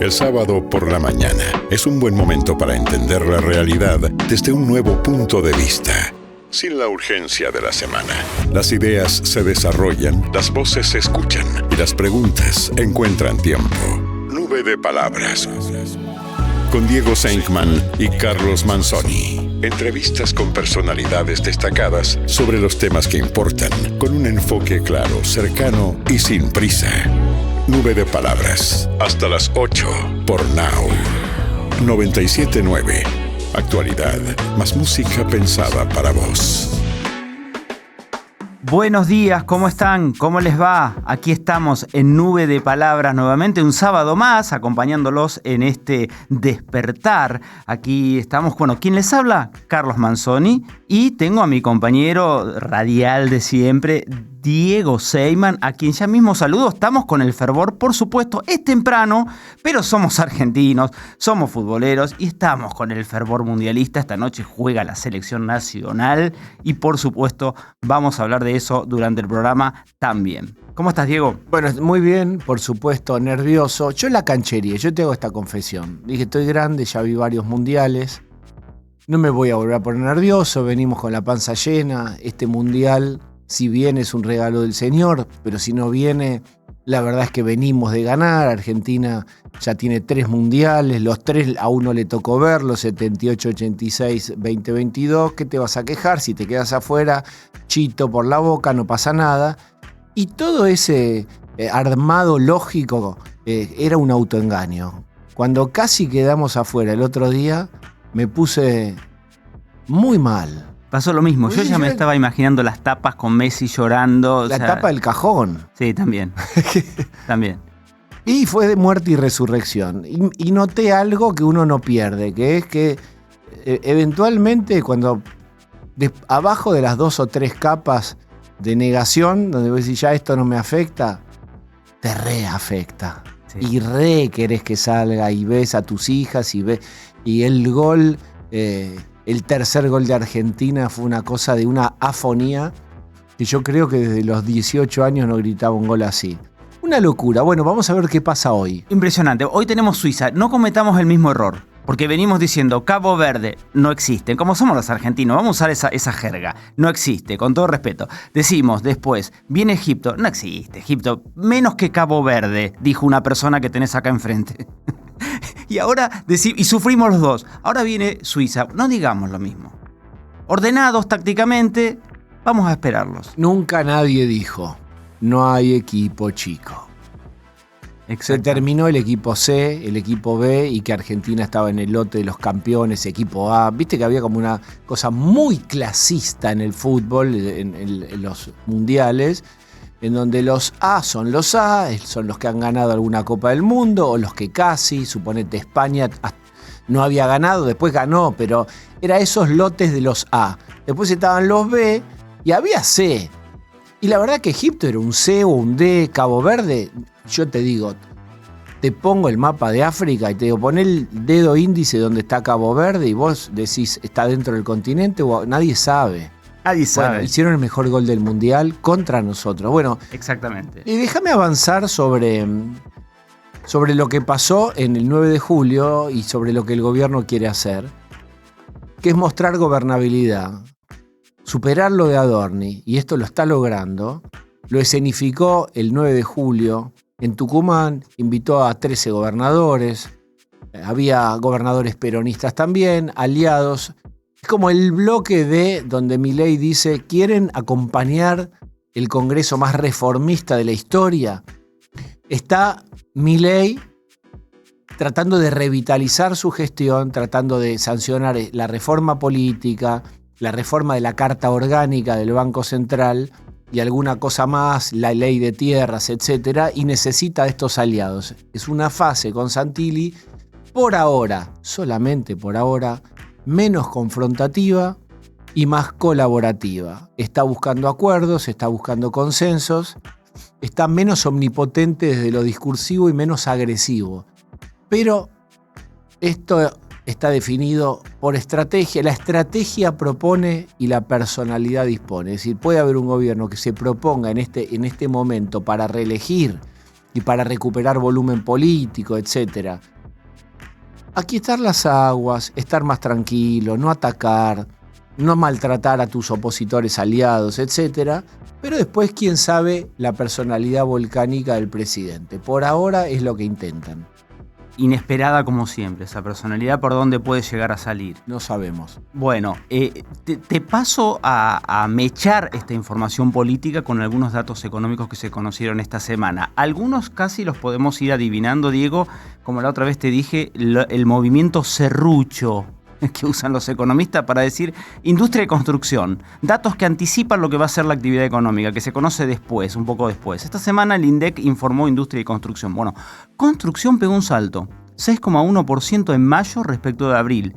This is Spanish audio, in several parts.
El sábado por la mañana es un buen momento para entender la realidad desde un nuevo punto de vista. Sin la urgencia de la semana. Las ideas se desarrollan, las voces se escuchan y las preguntas encuentran tiempo. Nube de palabras. Con Diego Senkman y Carlos Manzoni. Entrevistas con personalidades destacadas sobre los temas que importan, con un enfoque claro, cercano y sin prisa. Nube de palabras. Hasta las 8 por Now. 97.9. Actualidad, más música pensada para vos. Buenos días, ¿cómo están? ¿Cómo les va? Aquí estamos en Nube de Palabras nuevamente, un sábado más, acompañándolos en este despertar. Aquí estamos, ¿quién les habla? Carlos Manzoni, y tengo a mi compañero radial de siempre, Diego Senkman, a quien ya mismo saludo. Estamos con el fervor, por supuesto, es temprano, pero somos argentinos, somos futboleros y estamos con el fervor mundialista. Esta noche juega la selección nacional y, por supuesto, vamos a hablar de eso durante el programa también. ¿Cómo estás, Diego? Bueno, muy bien, por supuesto, nervioso. Yo en la canchería, yo te hago esta confesión. Dije, estoy grande, ya vi varios mundiales, no me voy a volver a poner nervioso, venimos con la panza llena, este mundial... Si viene es un regalo del Señor, pero si no viene, la verdad es que venimos de ganar. Argentina ya tiene 3 mundiales, los 3 a uno le tocó verlos, 78, 86, 2022. ¿Qué te vas a quejar? Si te quedas afuera, chito por la boca, no pasa nada. Y todo ese armado lógico era un autoengaño. Cuando casi quedamos afuera el otro día, me puse muy mal. Pasó lo mismo, yo ya me estaba imaginando las tapas con Messi llorando. La tapa del cajón. Sí, también. También. Y fue de muerte y resurrección. Y noté algo que uno no pierde, que es que eventualmente cuando abajo de las 2 o 3 capas de negación, donde vos decís ya esto no me afecta, te reafecta. Sí. Y querés que salga y ves a tus hijas y el gol... El tercer gol de Argentina fue una cosa de una afonía que yo creo que desde los 18 años no gritaba un gol así. Una locura. Bueno, vamos a ver qué pasa hoy. Impresionante. Hoy tenemos Suiza. No cometamos el mismo error. Porque venimos diciendo Cabo Verde no existe. Como somos los argentinos, vamos a usar esa jerga. No existe, con todo respeto. Decimos después, viene Egipto. No existe Egipto. Menos que Cabo Verde, dijo una persona que tenés acá enfrente. Y ahora y sufrimos los dos. Ahora viene Suiza. No digamos lo mismo. Ordenados tácticamente, vamos a esperarlos. Nunca nadie dijo, no hay equipo chico. Se terminó el equipo C, el equipo B y que Argentina estaba en el lote de los campeones, equipo A. Viste que había como una cosa muy clasista en el fútbol, en los mundiales, en donde los A, son los que han ganado alguna Copa del Mundo, o los que casi, suponete España no había ganado, después ganó, pero era esos lotes de los A. Después estaban los B y había C. Y la verdad que Egipto era un C o un D, Cabo Verde, yo te digo, te pongo el mapa de África y te digo, pon el dedo índice donde está Cabo Verde y vos decís, ¿está dentro del continente? O nadie sabe. Nadie sabe. Bueno, hicieron el mejor gol del mundial contra nosotros. Bueno, exactamente. Y déjame avanzar sobre lo que pasó en el 9 de julio y sobre lo que el gobierno quiere hacer, que es mostrar gobernabilidad, superar lo de Adorni, y esto lo está logrando. Lo escenificó el 9 de julio en Tucumán, invitó a 13 gobernadores, había gobernadores peronistas también, aliados. Es como el bloque de donde Milei dice, ¿quieren acompañar el Congreso más reformista de la historia? Está Milei tratando de revitalizar su gestión, tratando de sancionar la reforma política, la reforma de la Carta Orgánica del Banco Central y alguna cosa más, la ley de tierras, etc. Y necesita de estos aliados. Es una fase con Santilli, por ahora, solamente por ahora, menos confrontativa y más colaborativa. Está buscando acuerdos, está buscando consensos, está menos omnipotente desde lo discursivo y menos agresivo. Pero esto está definido por estrategia. La estrategia propone y la personalidad dispone. Es decir, puede haber un gobierno que se proponga en este momento para reelegir y para recuperar volumen político, etcétera, aquietar las aguas, estar más tranquilo, no atacar, no maltratar a tus opositores aliados, etc. Pero después, quién sabe la personalidad volcánica del presidente. Por ahora es lo que intentan. Inesperada como siempre, esa personalidad, ¿por dónde puede llegar a salir? No sabemos. Bueno, te paso a mechar esta información política con algunos datos económicos que se conocieron esta semana. Algunos casi los podemos ir adivinando, Diego, como la otra vez te dije, el movimiento serrucho que usan los economistas para decir industria y construcción. Datos que anticipan lo que va a ser la actividad económica, que se conoce después, un poco después. Esta semana el INDEC informó industria y construcción. Bueno, construcción pegó un salto, 6,1% en mayo respecto de abril.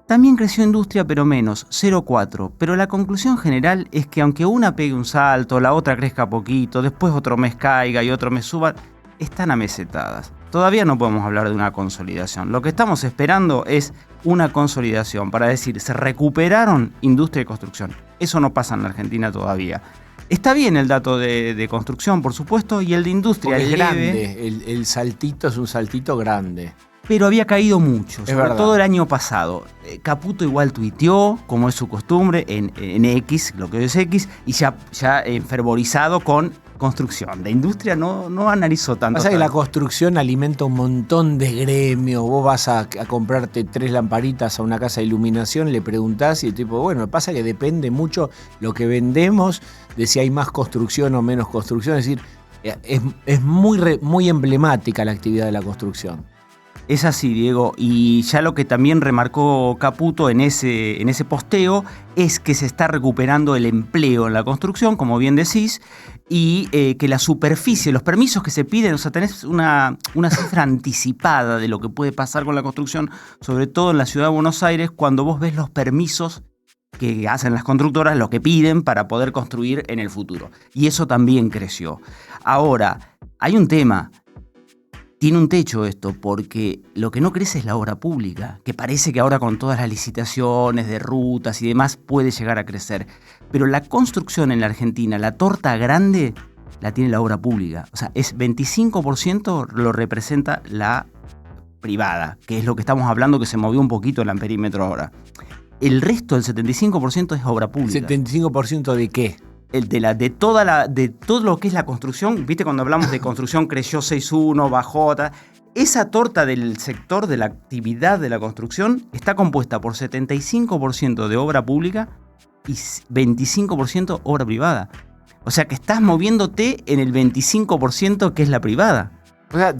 También creció industria, pero menos, 0,4%. Pero la conclusión general es que aunque una pegue un salto, la otra crezca poquito, después otro mes caiga y otro mes suba, están amesetadas. Todavía no podemos hablar de una consolidación. Lo que estamos esperando es una consolidación para decir, se recuperaron industria y construcción. Eso no pasa en la Argentina todavía. Está bien el dato de construcción, por supuesto, y el de industria es leve, grande. El saltito es un saltito grande. pero había caído mucho, sobre verdad. todo el año pasado. Caputo igual tuiteó, como es su costumbre, en X, lo que hoy es X, y ya fervorizado con construcción. De industria no analizó tanto. Pasa que la construcción alimenta un montón de gremios. Vos vas a comprarte 3 lamparitas a una casa de iluminación, le preguntás y el tipo, bueno, pasa que depende mucho lo que vendemos de si hay más construcción o menos construcción. Es decir, es muy emblemática la actividad de la construcción. Es así, Diego, y ya lo que también remarcó Caputo en ese posteo es que se está recuperando el empleo en la construcción, como bien decís, y que la superficie, los permisos que se piden, o sea, tenés una cifra anticipada de lo que puede pasar con la construcción, sobre todo en la ciudad de Buenos Aires, cuando vos ves los permisos que hacen las constructoras, lo que piden para poder construir en el futuro. Y eso también creció. Ahora, hay un tema. Tiene un techo esto, porque lo que no crece es la obra pública, que parece que ahora con todas las licitaciones de rutas y demás puede llegar a crecer. Pero la construcción en la Argentina, la torta grande, la tiene la obra pública. O sea, es 25% lo representa la privada, que es lo que estamos hablando, que se movió un poquito el amperímetro ahora. El resto, el 75%, es obra pública. ¿75% de qué? De todo lo que es la construcción, viste, cuando hablamos de construcción creció 6,1, bajó, esa torta del sector de la actividad de la construcción está compuesta por 75% de obra pública y 25% obra privada. O sea que estás moviéndote en el 25% que es la privada. O sea,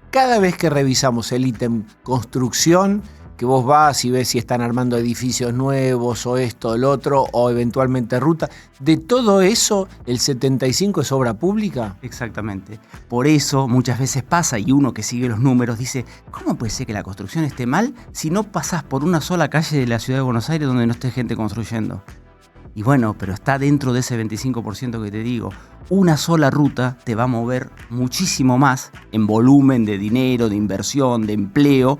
cada vez que revisamos el ítem construcción, que vos vas y ves si están armando edificios nuevos o esto o el otro, o eventualmente ruta, de todo eso, el 75% es obra pública. Exactamente. Por eso muchas veces pasa, y uno que sigue los números dice, ¿cómo puede ser que la construcción esté mal si no pasás por una sola calle de la ciudad de Buenos Aires donde no esté gente construyendo? Y bueno, pero está dentro de ese 25% que te digo. Una sola ruta te va a mover muchísimo más en volumen de dinero, de inversión, de empleo,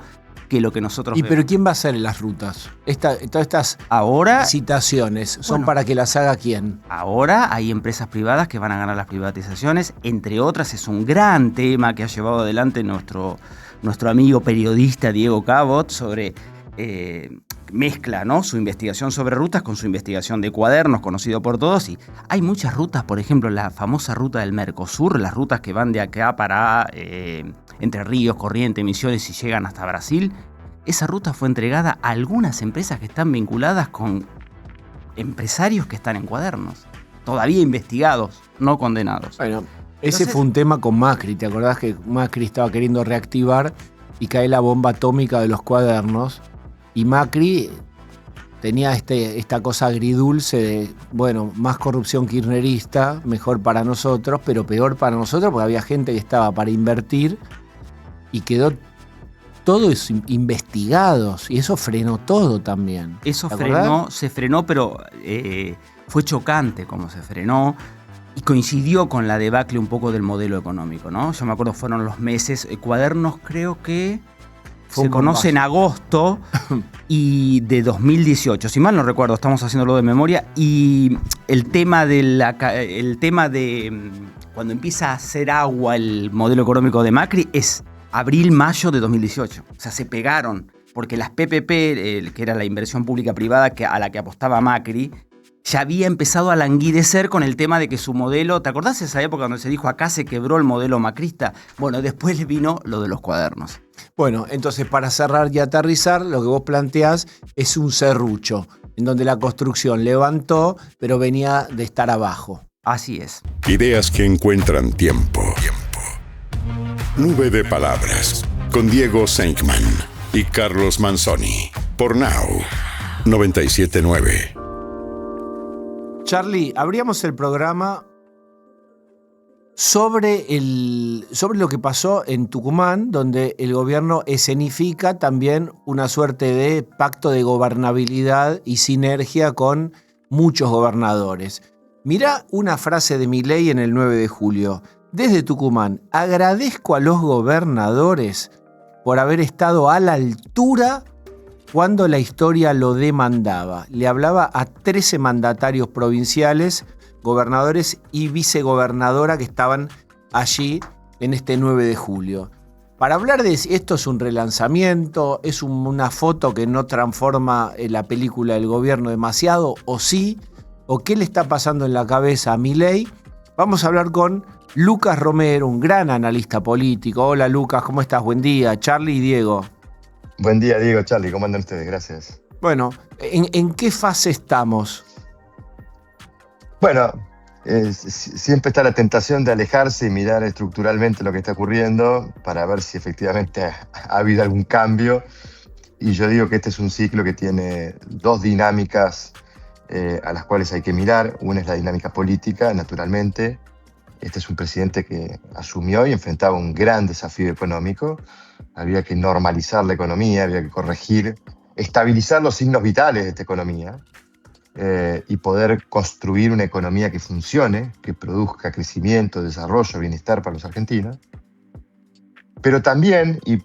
que lo que nosotros vemos. ¿Pero quién va a hacer las rutas? Todas estas ahora, citaciones, ¿son bueno, para que las haga quién? Ahora hay empresas privadas que van a ganar las privatizaciones, entre otras es un gran tema que ha llevado adelante nuestro amigo periodista Diego Cabot sobre... mezcla, ¿no?, su investigación sobre rutas con su investigación de cuadernos, conocido por todos, y hay muchas rutas, por ejemplo, la famosa ruta del Mercosur, las rutas que van de acá para Entre Ríos, Corrientes, Misiones y llegan hasta Brasil. Esa ruta fue entregada a algunas empresas que están vinculadas con empresarios que están en cuadernos, todavía investigados, no condenados. Bueno, ese fue un tema con Macri, ¿te acordás que Macri estaba queriendo reactivar y cae la bomba atómica de los cuadernos? Y Macri tenía esta cosa agridulce de, bueno, más corrupción kirchnerista, mejor para nosotros, pero peor para nosotros porque había gente que estaba para invertir y quedó todos investigados y eso frenó todo también. Eso se frenó, pero fue chocante cómo se frenó y coincidió con la debacle un poco del modelo económico, ¿no? Yo me acuerdo, fueron los meses, cuadernos creo que... Se conoce en agosto y de 2018, si mal no recuerdo, estamos haciéndolo de memoria, y el tema de cuando empieza a hacer agua el modelo económico de Macri es abril-mayo de 2018. O sea, se pegaron, porque las PPP, que era la inversión pública-privada a la que apostaba Macri, ya había empezado a languidecer con el tema de que su modelo, ¿te acordás de esa época donde se dijo acá se quebró el modelo macrista? Bueno, después vino lo de los cuadernos. Bueno, entonces para cerrar y aterrizar, lo que vos planteás es un serrucho, en donde la construcción levantó, pero venía de estar abajo. Así es. Ideas que encuentran tiempo. Nube de palabras. Con Diego Senkman y Carlos Manzoni. Por Now 97.9. Charlie, abríamos el programa sobre lo que pasó en Tucumán, donde el gobierno escenifica también una suerte de pacto de gobernabilidad y sinergia con muchos gobernadores. Mirá una frase de Milei en el 9 de julio. Desde Tucumán, agradezco a los gobernadores por haber estado a la altura cuando la historia lo demandaba. Le hablaba a 13 mandatarios provinciales, gobernadores y vicegobernadora que estaban allí en este 9 de julio. Para hablar de esto es un relanzamiento, es una foto que no transforma la película del gobierno demasiado, o sí, o qué le está pasando en la cabeza a Milei. Vamos a hablar con Lucas Romero, un gran analista político. Hola Lucas, ¿cómo estás? Buen día. Charlie y Diego. Buen día, Diego, Charlie, ¿cómo andan ustedes? Gracias. Bueno, ¿en qué fase estamos? Bueno, siempre está la tentación de alejarse y mirar estructuralmente lo que está ocurriendo para ver si efectivamente ha habido algún cambio. Y yo digo que este es un ciclo que tiene dos dinámicas a las cuales hay que mirar. Una es la dinámica política, naturalmente. Este es un presidente que asumió y enfrentaba un gran desafío económico. Había que normalizar la economía, había que corregir, estabilizar los signos vitales de esta economía y poder construir una economía que funcione, que produzca crecimiento, desarrollo, bienestar para los argentinos. Pero también, y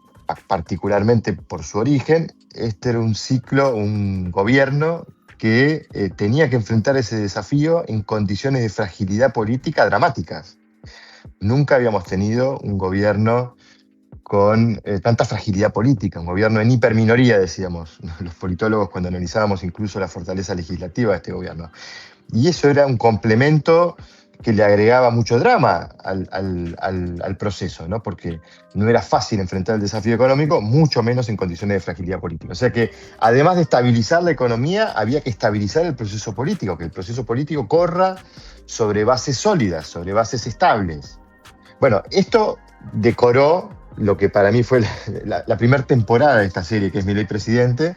particularmente por su origen, este era un ciclo, un gobierno que tenía que enfrentar ese desafío en condiciones de fragilidad política dramáticas. Nunca habíamos tenido un gobierno con tanta fragilidad política, un gobierno en hiperminoría, decíamos los politólogos cuando analizábamos incluso la fortaleza legislativa de este gobierno. Y eso era un complemento que le agregaba mucho drama al proceso, ¿no? Porque no era fácil enfrentar el desafío económico, mucho menos en condiciones de fragilidad política. O sea que, además de estabilizar la economía, había que estabilizar el proceso político, que el proceso político corra sobre bases sólidas, sobre bases estables. Bueno, esto decoró lo que para mí fue la primera temporada de esta serie, que es Milei Presidente,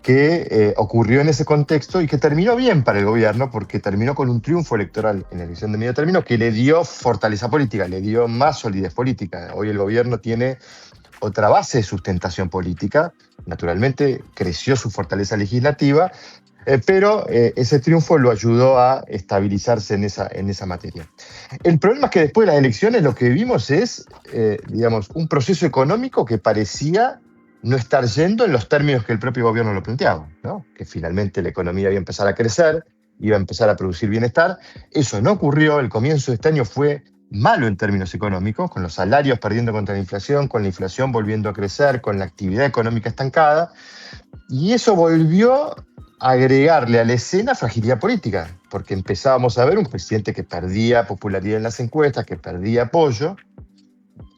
que ocurrió en ese contexto y que terminó bien para el gobierno, porque terminó con un triunfo electoral en la elección de medio término que le dio fortaleza política, le dio más solidez política. Hoy el gobierno tiene otra base de sustentación política, naturalmente creció su fortaleza legislativa, pero ese triunfo lo ayudó a estabilizarse en esa materia. El problema es que después de las elecciones lo que vimos es, un proceso económico que parecía no estar yendo en los términos que el propio gobierno lo planteaba, ¿no? Que finalmente la economía iba a empezar a crecer, iba a empezar a producir bienestar. Eso no ocurrió, el comienzo de este año fue malo en términos económicos, con los salarios perdiendo contra la inflación, con la inflación volviendo a crecer, con la actividad económica estancada, y eso volvió a agregarle a la escena fragilidad política, porque empezábamos a ver un presidente que perdía popularidad en las encuestas, que perdía apoyo.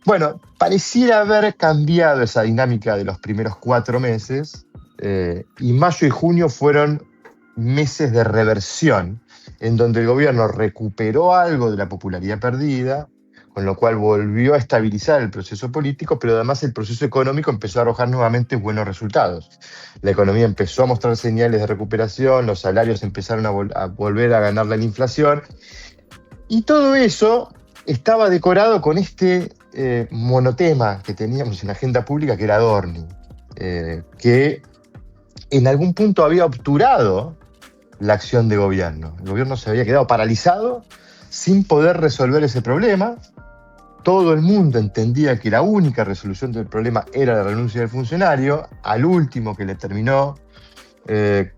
Bueno, pareciera haber cambiado esa dinámica de los primeros 4 meses, y mayo y junio fueron meses de reversión, en donde el gobierno recuperó algo de la popularidad perdida, con lo cual volvió a estabilizar el proceso político, pero además el proceso económico empezó a arrojar nuevamente buenos resultados. La economía empezó a mostrar señales de recuperación, los salarios empezaron a volver a ganar la inflación, y todo eso estaba decorado con este monotema que teníamos en la agenda pública, que era Adorni, que en algún punto había obturado la acción de gobierno. El gobierno se había quedado paralizado sin poder resolver ese problema. Todo el mundo entendía que la única resolución del problema era la renuncia del funcionario. Al último que le terminó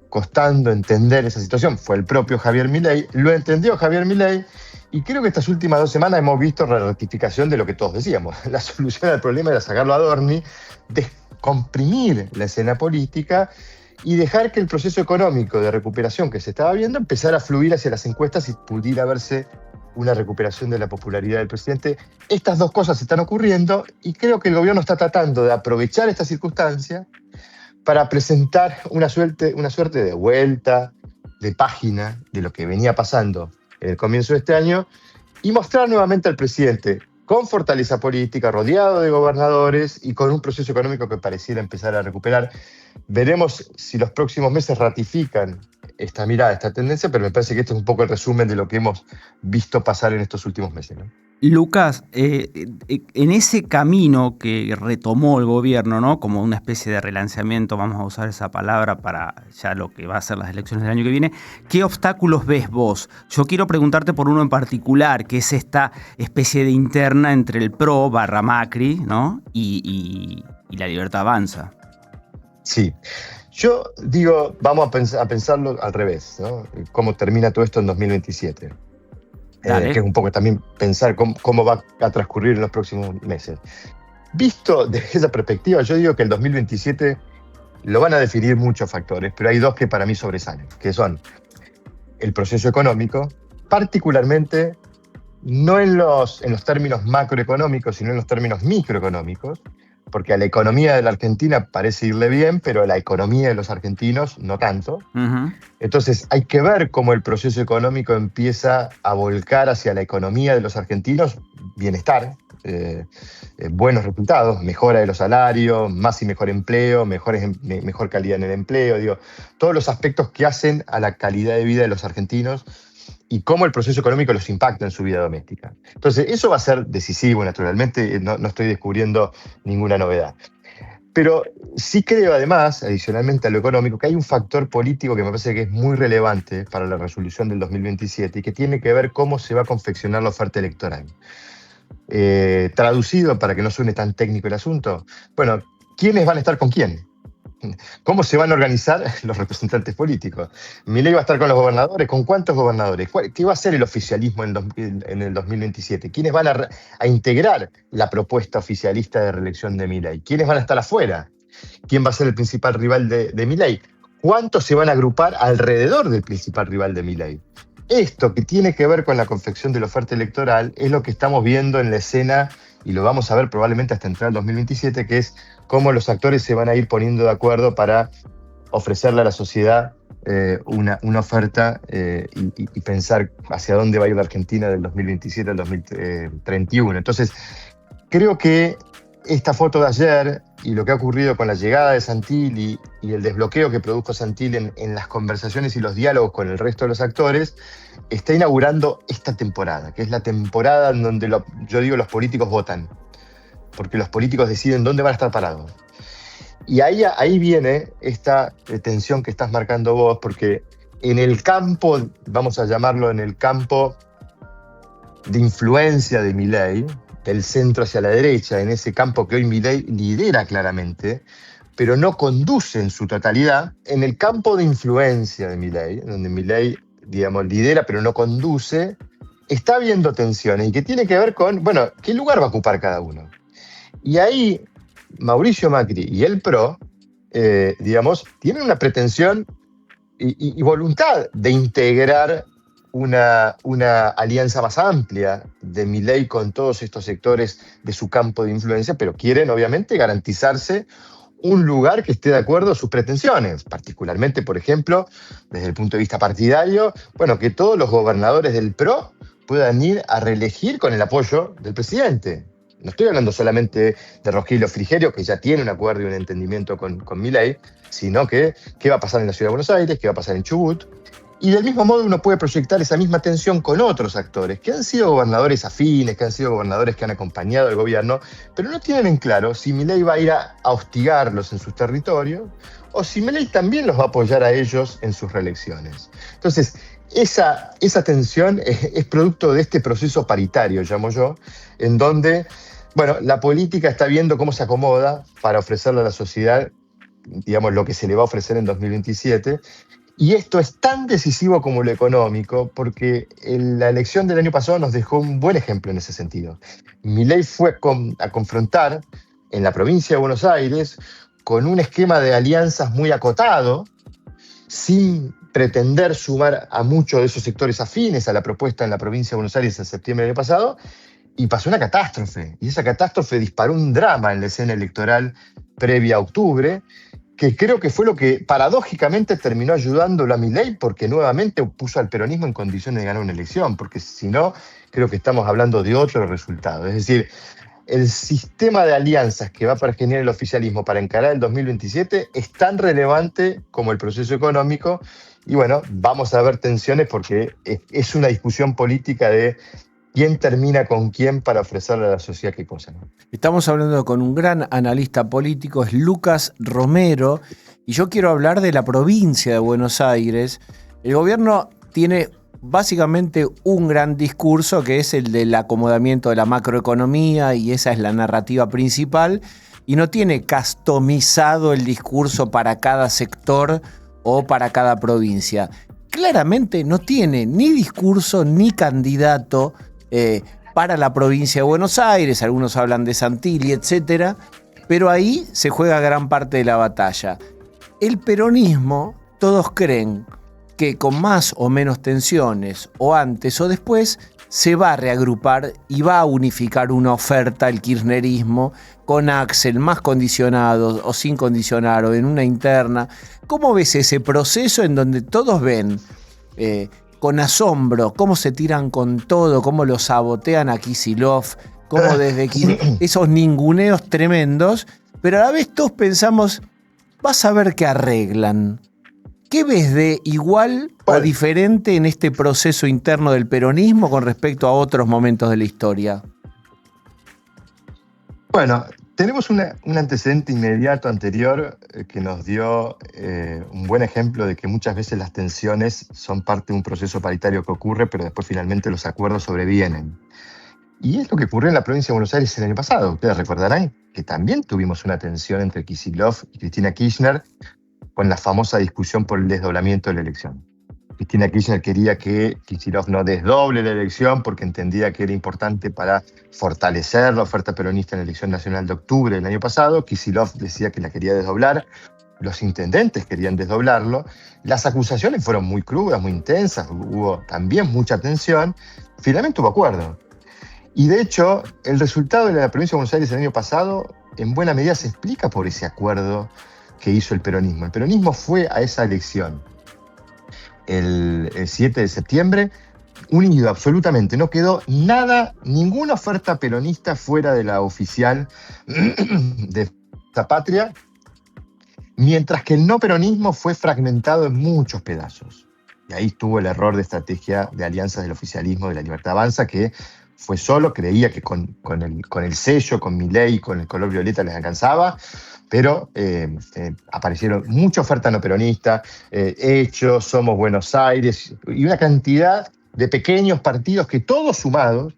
costando entender esa situación fue el propio Javier Milei. Lo entendió Javier Milei Y creo que estas últimas 2 semanas hemos visto la ratificación de lo que todos decíamos. La solución al problema era sacarlo a Adorni, descomprimir la escena política y dejar que el proceso económico de recuperación que se estaba viendo empezara a fluir hacia las encuestas y pudiera verse una recuperación de la popularidad del presidente. Estas 2 cosas están ocurriendo y creo que el gobierno está tratando de aprovechar esta circunstancia para presentar una suerte de vuelta, de página de lo que venía pasando en el comienzo de este año y mostrar nuevamente al presidente con fortaleza política, rodeado de gobernadores y con un proceso económico que pareciera empezar a recuperar. Veremos si los próximos meses ratifican esta mirada, esta tendencia, pero me parece que este es un poco el resumen de lo que hemos visto pasar en estos últimos meses, ¿no? Lucas, en ese camino que retomó el gobierno, ¿no? Como una especie de relanzamiento, vamos a usar esa palabra para ya lo que va a ser las elecciones del año que viene, ¿qué obstáculos ves vos? Yo quiero preguntarte por uno en particular, que es esta especie de interna entre el PRO / Macri, ¿no? y La Libertad Avanza. Sí. Yo digo, vamos a pensarlo al revés, ¿no? Cómo termina todo esto en 2027. Que es un poco también pensar cómo va a transcurrir en los próximos meses. Visto desde esa perspectiva, yo digo que el 2027 lo van a definir muchos factores, pero hay 2 que para mí sobresalen, que son el proceso económico, particularmente no en los términos macroeconómicos, sino en los términos microeconómicos, porque a la economía de la Argentina parece irle bien, pero a la economía de los argentinos no tanto. Uh-huh. Entonces hay que ver cómo el proceso económico empieza a volcar hacia la economía de los argentinos bienestar, buenos resultados, mejora de los salarios, más y mejor empleo, mejor calidad en el empleo, digo, todos los aspectos que hacen a la calidad de vida de los argentinos y cómo el proceso económico los impacta en su vida doméstica. Entonces, eso va a ser decisivo, naturalmente, no estoy descubriendo ninguna novedad. Pero sí creo, además, adicionalmente a lo económico, que hay un factor político que me parece que es muy relevante para la resolución del 2027 y que tiene que ver cómo se va a confeccionar la oferta electoral. Traducido, para que no suene tan técnico el asunto, bueno, ¿quiénes van a estar con quién? ¿Cómo se van a organizar los representantes políticos? Milei va a estar con los gobernadores. ¿Con cuántos gobernadores? ¿Qué va a ser el oficialismo en el 2027? ¿Quiénes van a integrar la propuesta oficialista de reelección de Milei? ¿Quiénes van a estar afuera? ¿Quién va a ser el principal rival de Milei? ¿Cuántos se van a agrupar alrededor del principal rival de Milei? Esto que tiene que ver con la confección de la oferta electoral es lo que estamos viendo en la escena y lo vamos a ver probablemente hasta entrar al 2027, que es cómo los actores se van a ir poniendo de acuerdo para ofrecerle a la sociedad una oferta y pensar hacia dónde va a ir la Argentina del 2027 al 2031. Entonces, creo que esta foto de ayer y lo que ha ocurrido con la llegada de Santilli y el desbloqueo que produjo Santilli en las conversaciones y los diálogos con el resto de los actores está inaugurando esta temporada, que es la temporada en donde yo digo los políticos votan, porque los políticos deciden dónde van a estar parados. Y ahí viene esta tensión que estás marcando vos, porque en el campo, vamos a llamarlo en el campo de influencia de Milei, del centro hacia la derecha, en ese campo que hoy Milei lidera claramente, pero no conduce en su totalidad, en el campo de influencia de Milei, donde Milei, digamos, lidera pero no conduce, está habiendo tensiones y que tiene que ver con, bueno, qué lugar va a ocupar cada uno. Y ahí Mauricio Macri y el PRO, digamos, tienen una pretensión y voluntad de integrar una alianza más amplia de Milei con todos estos sectores de su campo de influencia, pero quieren obviamente garantizarse un lugar que esté de acuerdo a sus pretensiones, particularmente, por ejemplo, desde el punto de vista partidario, bueno, que todos los gobernadores del PRO puedan ir a reelegir con el apoyo del presidente. No estoy hablando solamente de Rogelio Frigerio, que ya tiene un acuerdo y un entendimiento con Milei, sino que qué va a pasar en la Ciudad de Buenos Aires, qué va a pasar en Chubut. Y del mismo modo uno puede proyectar esa misma tensión con otros actores que han sido gobernadores afines, que han sido gobernadores que han acompañado al gobierno, pero no tienen en claro si Milei va a ir a hostigarlos en sus territorios o si Milei también los va a apoyar a ellos en sus reelecciones. Entonces, esa tensión es producto de este proceso paritario, llamo yo, en donde, bueno, la política está viendo cómo se acomoda para ofrecerle a la sociedad, digamos, lo que se le va a ofrecer en 2027, Y esto es tan decisivo como lo económico, porque la elección del año pasado nos dejó un buen ejemplo en ese sentido. Milei fue a confrontar en la provincia de Buenos Aires con un esquema de alianzas muy acotado, sin pretender sumar a muchos de esos sectores afines a la propuesta en la provincia de Buenos Aires en septiembre del año pasado, y pasó una catástrofe. Y esa catástrofe disparó un drama en la escena electoral previa a octubre, que creo que fue lo que paradójicamente terminó ayudándolo a Milei, porque nuevamente puso al peronismo en condiciones de ganar una elección, porque si no, creo que estamos hablando de otro resultado. Es decir, el sistema de alianzas que va a pergeñar el oficialismo para encarar el 2027 es tan relevante como el proceso económico, y bueno, vamos a ver tensiones porque es una discusión política de quién termina con quién para ofrecerle a la sociedad qué cosa, ¿no? Estamos hablando con un gran analista político, es Lucas Romero, y yo quiero hablar de la provincia de Buenos Aires. El gobierno tiene básicamente un gran discurso, que es el del acomodamiento de la macroeconomía, y esa es la narrativa principal, y no tiene customizado el discurso para cada sector o para cada provincia. Claramente no tiene ni discurso ni candidato para la provincia de Buenos Aires. Algunos hablan de Santilli, etcétera, pero ahí se juega gran parte de la batalla. El peronismo, todos creen que con más o menos tensiones, o antes o después, se va a reagrupar y va a unificar una oferta, el kirchnerismo, con Axel más condicionado o sin condicionar, o en una interna. ¿Cómo ves ese proceso en donde todos ven con asombro cómo se tiran con todo, cómo lo sabotean a Kicillof, cómo desde esos ninguneos tremendos, pero a la vez todos pensamos, vas a ver qué arreglan? ¿Qué ves de igual o diferente en este proceso interno del peronismo con respecto a otros momentos de la historia? Bueno, tenemos un antecedente inmediato anterior que nos dio un buen ejemplo de que muchas veces las tensiones son parte de un proceso paritario que ocurre, pero después finalmente los acuerdos sobrevienen. Y es lo que ocurrió en la provincia de Buenos Aires el año pasado. Ustedes recordarán que también tuvimos una tensión entre Kicillof y Cristina Kirchner con la famosa discusión por el desdoblamiento de la elección. Cristina Kirchner quería que Kicillof no desdoble la elección porque entendía que era importante para fortalecer la oferta peronista en la elección nacional de octubre del año pasado. Kicillof decía que la quería desdoblar. Los intendentes querían desdoblarlo. Las acusaciones fueron muy crudas, muy intensas. Hubo también mucha tensión. Finalmente hubo acuerdo. Y de hecho, el resultado de la provincia de Buenos Aires el año pasado en buena medida se explica por ese acuerdo que hizo el peronismo. El peronismo fue a esa elección el 7 de septiembre unido absolutamente. No quedó nada, ninguna oferta peronista fuera de la oficial de esta patria, mientras que el no peronismo fue fragmentado en muchos pedazos. Y ahí estuvo el error de estrategia de alianzas del oficialismo de la Libertad Avanza, que fue solo, creía que con el sello, con Milei, con el color violeta les alcanzaba, pero aparecieron mucha oferta no peronista, Hechos, Somos Buenos Aires, y una cantidad de pequeños partidos que todos sumados,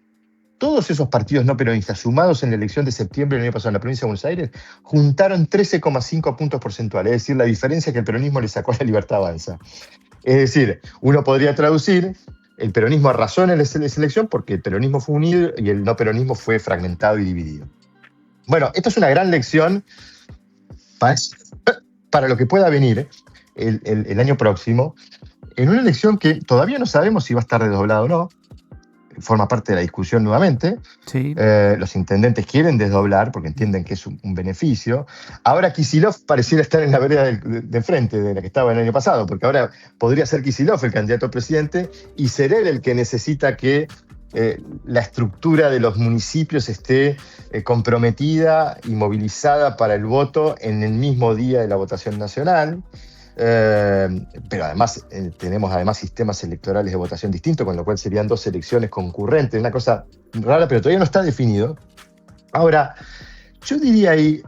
todos esos partidos no peronistas sumados en la elección de septiembre del año pasado en la provincia de Buenos Aires, juntaron 13,5 puntos porcentuales, es decir, la diferencia que el peronismo le sacó a la Libertad Avanza. Es decir, uno podría traducir: el peronismo arrasó en la elección porque el peronismo fue unido y el no peronismo fue fragmentado y dividido. Bueno, esto es una gran lección para lo que pueda venir el año próximo, en una elección que todavía no sabemos si va a estar desdoblada o no. Forma parte de la discusión nuevamente. Sí. Los intendentes quieren desdoblar porque entienden que es un beneficio. Ahora Kicillof pareciera estar en la vereda de frente de la que estaba el año pasado, porque ahora podría ser Kicillof el candidato a presidente y ser él el que necesita que la estructura de los municipios esté comprometida y movilizada para el voto en el mismo día de la votación nacional. Pero además tenemos sistemas electorales de votación distintos, con lo cual serían dos elecciones concurrentes, una cosa rara, pero todavía no está definido. Ahora, yo diría ahí,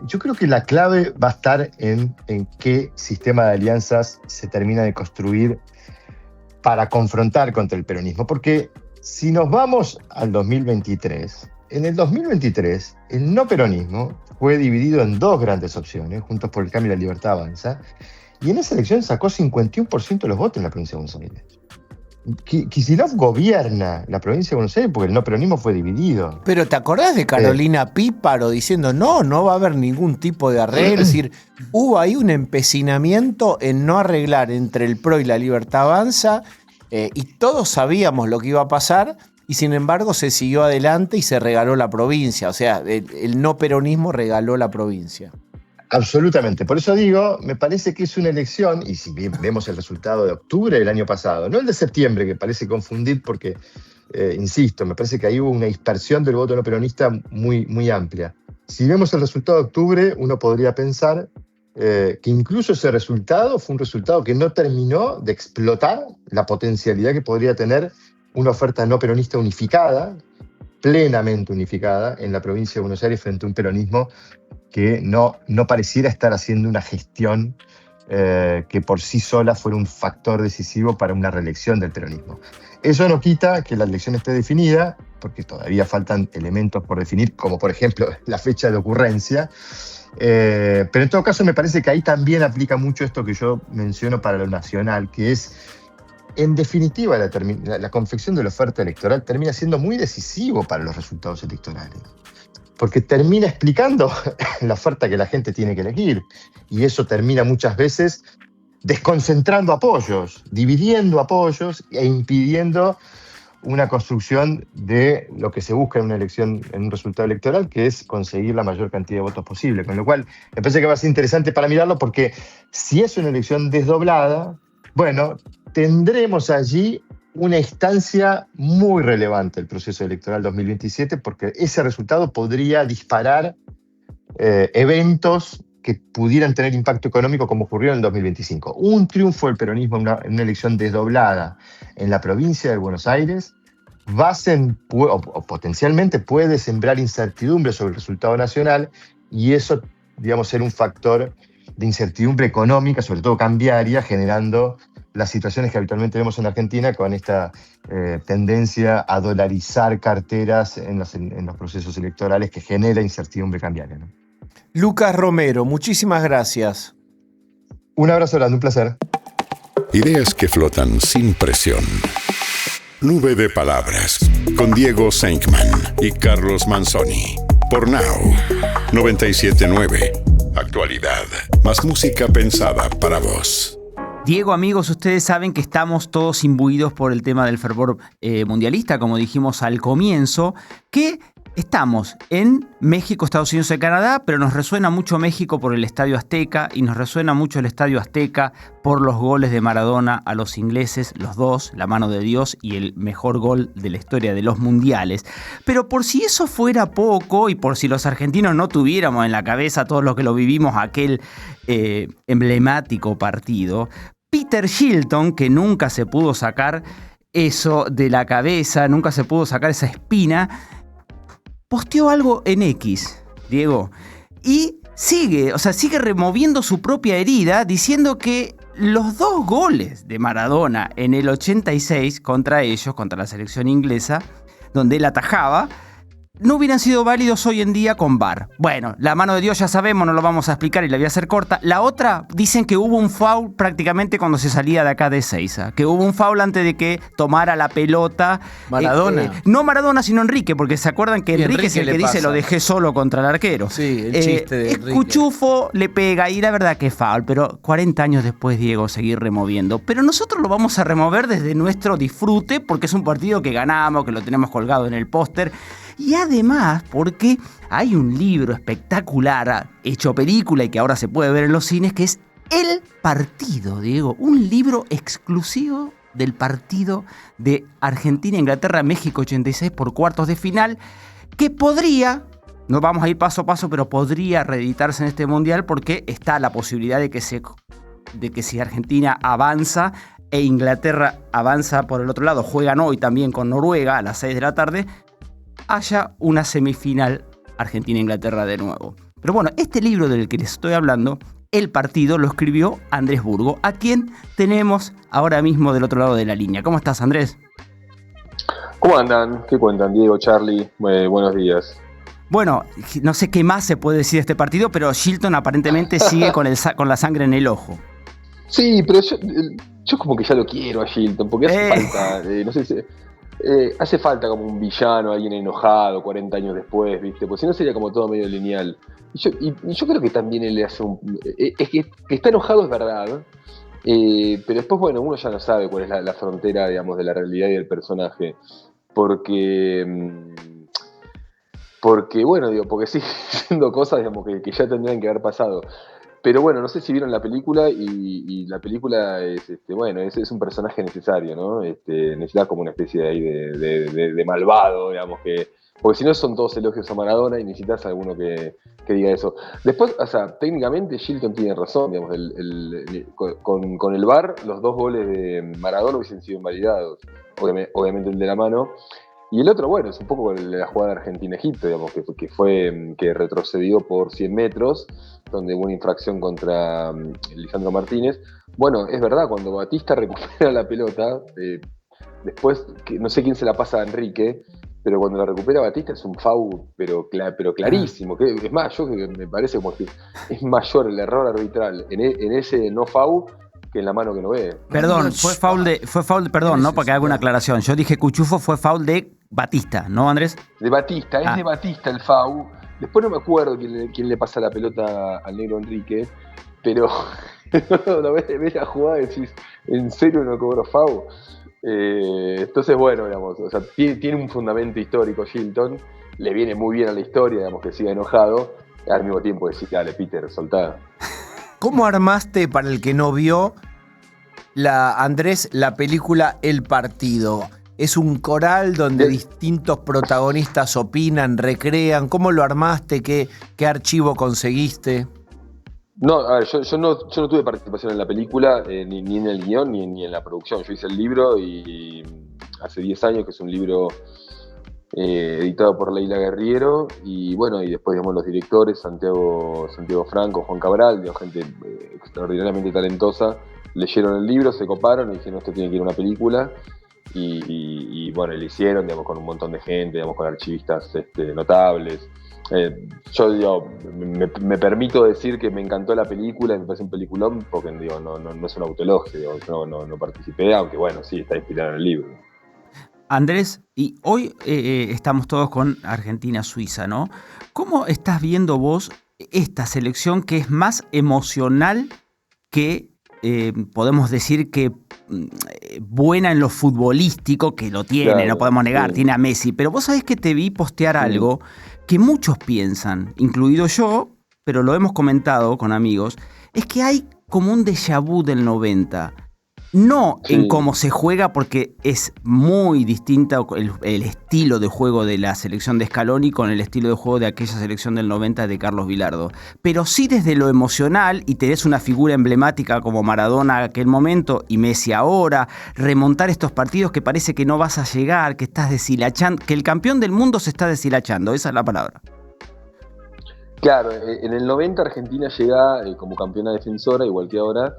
yo creo que la clave va a estar en qué sistema de alianzas se termina de construir para confrontar contra el peronismo, porque si nos vamos al 2023, en el 2023 el no peronismo fue dividido en dos grandes opciones, Juntos por el Cambio y la Libertad Avanza, y en esa elección sacó 51% de los votos en la provincia de Buenos Aires. Kicillof gobierna la provincia de Buenos Aires porque el no peronismo fue dividido. Pero ¿te acordás de Carolina Píparo diciendo no va a haber ningún tipo de arreglo? Es decir, hubo ahí un empecinamiento en no arreglar entre el PRO y la Libertad Avanza, y todos sabíamos lo que iba a pasar, y sin embargo se siguió adelante y se regaló la provincia. O sea, el no peronismo regaló la provincia. Absolutamente. Por eso digo, me parece que es una elección, y si bien vemos el resultado de octubre del año pasado, no el de septiembre, que parece confundir porque, insisto, me parece que ahí hubo una dispersión del voto no peronista muy, muy amplia. Si vemos el resultado de octubre, uno podría pensar que incluso ese resultado fue un resultado que no terminó de explotar la potencialidad que podría tener una oferta no peronista unificada, plenamente unificada, en la provincia de Buenos Aires frente a un peronismo que no pareciera estar haciendo una gestión que por sí sola fuera un factor decisivo para una reelección del peronismo. Eso no quita que la elección esté definida, porque todavía faltan elementos por definir, como por ejemplo la fecha de ocurrencia, pero en todo caso me parece que ahí también aplica mucho esto que yo menciono para lo nacional, que es, en definitiva, la confección de la oferta electoral termina siendo muy decisivo para los resultados electorales, porque termina explicando la oferta que la gente tiene que elegir, y eso termina muchas veces desconcentrando apoyos, dividiendo apoyos e impidiendo una construcción de lo que se busca en una elección, en un resultado electoral, que es conseguir la mayor cantidad de votos posible. Con lo cual, me parece que va a ser interesante para mirarlo, porque si es una elección desdoblada, bueno, tendremos allí una instancia muy relevante del proceso electoral 2027, porque ese resultado podría disparar eventos que pudieran tener impacto económico, como ocurrió en el 2025. Un triunfo del peronismo en una elección desdoblada en la provincia de Buenos Aires o potencialmente puede sembrar incertidumbre sobre el resultado nacional, y eso, digamos, ser un factor de incertidumbre económica, sobre todo cambiaria, generando las situaciones que habitualmente vemos en Argentina, con esta tendencia a dolarizar carteras en los procesos electorales, que genera incertidumbre cambiaria, ¿no? Lucas Romero, muchísimas gracias. Un abrazo grande, un placer. Ideas que flotan sin presión. Nube de palabras, con Diego Senkman y Carlos Manzoni. Por Now, 97.9. Actualidad, más música pensada para vos. Diego, amigos, ustedes saben que estamos todos imbuidos por el tema del fervor mundialista, como dijimos al comienzo, que estamos en México, Estados Unidos y Canadá, pero nos resuena mucho México por el Estadio Azteca, y nos resuena mucho el Estadio Azteca por los goles de Maradona a los ingleses, los dos, la mano de Dios y el mejor gol de la historia de los mundiales. Pero por si eso fuera poco, y por si los argentinos no tuviéramos en la cabeza todos los que lo vivimos aquel emblemático partido, Peter Shilton, que nunca se pudo sacar eso de la cabeza, nunca se pudo sacar esa espina, posteó algo en X, Diego, y sigue removiendo su propia herida, diciendo que los dos goles de Maradona en el 86 contra ellos, contra la selección inglesa, donde él atajaba, no hubieran sido válidos hoy en día con VAR. Bueno, la mano de Dios ya sabemos, no lo vamos a explicar y la voy a hacer corta. La otra, dicen que hubo un foul prácticamente cuando se salía de acá de Ezeiza, que hubo un foul antes de que tomara la pelota Maradona. No Maradona, sino Enrique, porque se acuerdan que Enrique es el que dice lo dejé solo contra el arquero. Sí, el chiste de Enrique. Cuchufo le pega, y la verdad que es foul, pero 40 años después, Diego, seguir removiendo. Pero nosotros lo vamos a remover desde nuestro disfrute, porque es un partido que ganamos, que lo tenemos colgado en el póster. Y además, porque hay un libro espectacular, hecho película y que ahora se puede ver en los cines, que es El Partido, Diego. Un libro exclusivo del partido de Argentina-Inglaterra, México 86 por cuartos de final, que podría, no vamos a ir paso a paso, pero podría reeditarse en este mundial, porque está la posibilidad de que si Argentina avanza e Inglaterra avanza por el otro lado, juegan hoy también con Noruega a las 6 de la tarde, haya una semifinal Argentina-Inglaterra de nuevo. Pero bueno, este libro del que les estoy hablando, El Partido, lo escribió Andrés Burgo, a quien tenemos ahora mismo del otro lado de la línea. ¿Cómo estás, Andrés? ¿Cómo andan? ¿Qué cuentan, Diego, Charlie? Buenos días. Bueno, no sé qué más se puede decir de este partido, pero Shilton aparentemente sigue con la sangre en el ojo. Sí, pero yo como que ya lo quiero a Shilton, porque hace falta, no sé si... hace falta como un villano, alguien enojado 40 años después, ¿viste? Porque si no sería como todo medio lineal. Y yo creo que también él le hace es que está enojado, es verdad, pero después, bueno, uno ya no sabe cuál es la frontera, digamos, de la realidad y del personaje. Porque, bueno, digo, porque sigue siendo cosas, digamos, que ya tendrían que haber pasado. Pero bueno, no sé si vieron la película y la película es, bueno, es un personaje necesario, ¿no? Necesita como una especie de, ahí de malvado, digamos, porque si no son todos elogios a Maradona y necesitas alguno que diga eso. Después, o sea, técnicamente Shilton tiene razón, digamos, con el VAR los 2 goles de Maradona hubiesen sido invalidados, obviamente el de la mano. Y el otro, bueno, es un poco la jugada de Argentina-Egipto, digamos, que retrocedió por 100 metros, donde hubo una infracción contra Lisandro Martínez. Bueno, es verdad, cuando Batista recupera la pelota, después, no sé quién se la pasa a Enrique, pero cuando la recupera Batista es un foul, pero clarísimo. Es más, me parece como que es mayor el error arbitral en ese no foul que en la mano que no ve. Perdón, fue foul perdón, ¿no? Porque hago una aclaración. Yo dije Cuchufo fue foul de Batista, ¿no, Andrés? De Batista, es de Batista el foul. Después no me acuerdo quién le pasa la pelota al negro Enrique, pero no ves la jugada y decís, ¿en serio no cobró foul? Entonces, bueno, digamos, o sea, tiene un fundamento histórico Shilton, le viene muy bien a la historia, digamos, que siga enojado, y al mismo tiempo decir, dale, Peter, soltá. ¿Cómo armaste, para el que no vio, Andrés, la película El Partido? ¿Es un coral donde distintos protagonistas opinan, recrean? ¿Cómo lo armaste? ¿Qué archivo conseguiste? No, a ver, yo no tuve participación en la película, ni en el guión, ni en la producción. Yo hice el libro y hace 10 años, que es un libro editado por Leila Guerriero, y bueno, y después, digamos, los directores, Santiago Franco, Juan Cabral, digamos, gente extraordinariamente talentosa, leyeron el libro, se coparon y dijeron, esto tiene que ir a una película, y bueno, lo hicieron, digamos, con un montón de gente, digamos, con archivistas notables. Yo digo, me permito decir que me encantó la película, me parece un peliculón, porque digo, no es un autoelogio, digo, yo no participé, aunque bueno, sí, está inspirado en el libro. Andrés, y hoy estamos todos con Argentina-Suiza, ¿no? ¿Cómo estás viendo vos esta selección que es más emocional que, podemos decir que buena en lo futbolístico, que lo tiene, claro, no podemos negar, sí, tiene a Messi, pero vos sabés que te vi postear algo que muchos piensan, incluido yo, pero lo hemos comentado con amigos, es que hay como un déjà vu del 90. No en cómo se juega, porque es muy distinta el estilo de juego de la selección de Scaloni con el estilo de juego de aquella selección del 90 de Carlos Vilardo. Pero sí desde lo emocional, y tenés una figura emblemática como Maradona en aquel momento y Messi ahora, remontar estos partidos que parece que no vas a llegar, que estás deshilachando, que el campeón del mundo se está deshilachando, esa es la palabra. Claro, en el 90 Argentina llega como campeona defensora, igual que ahora,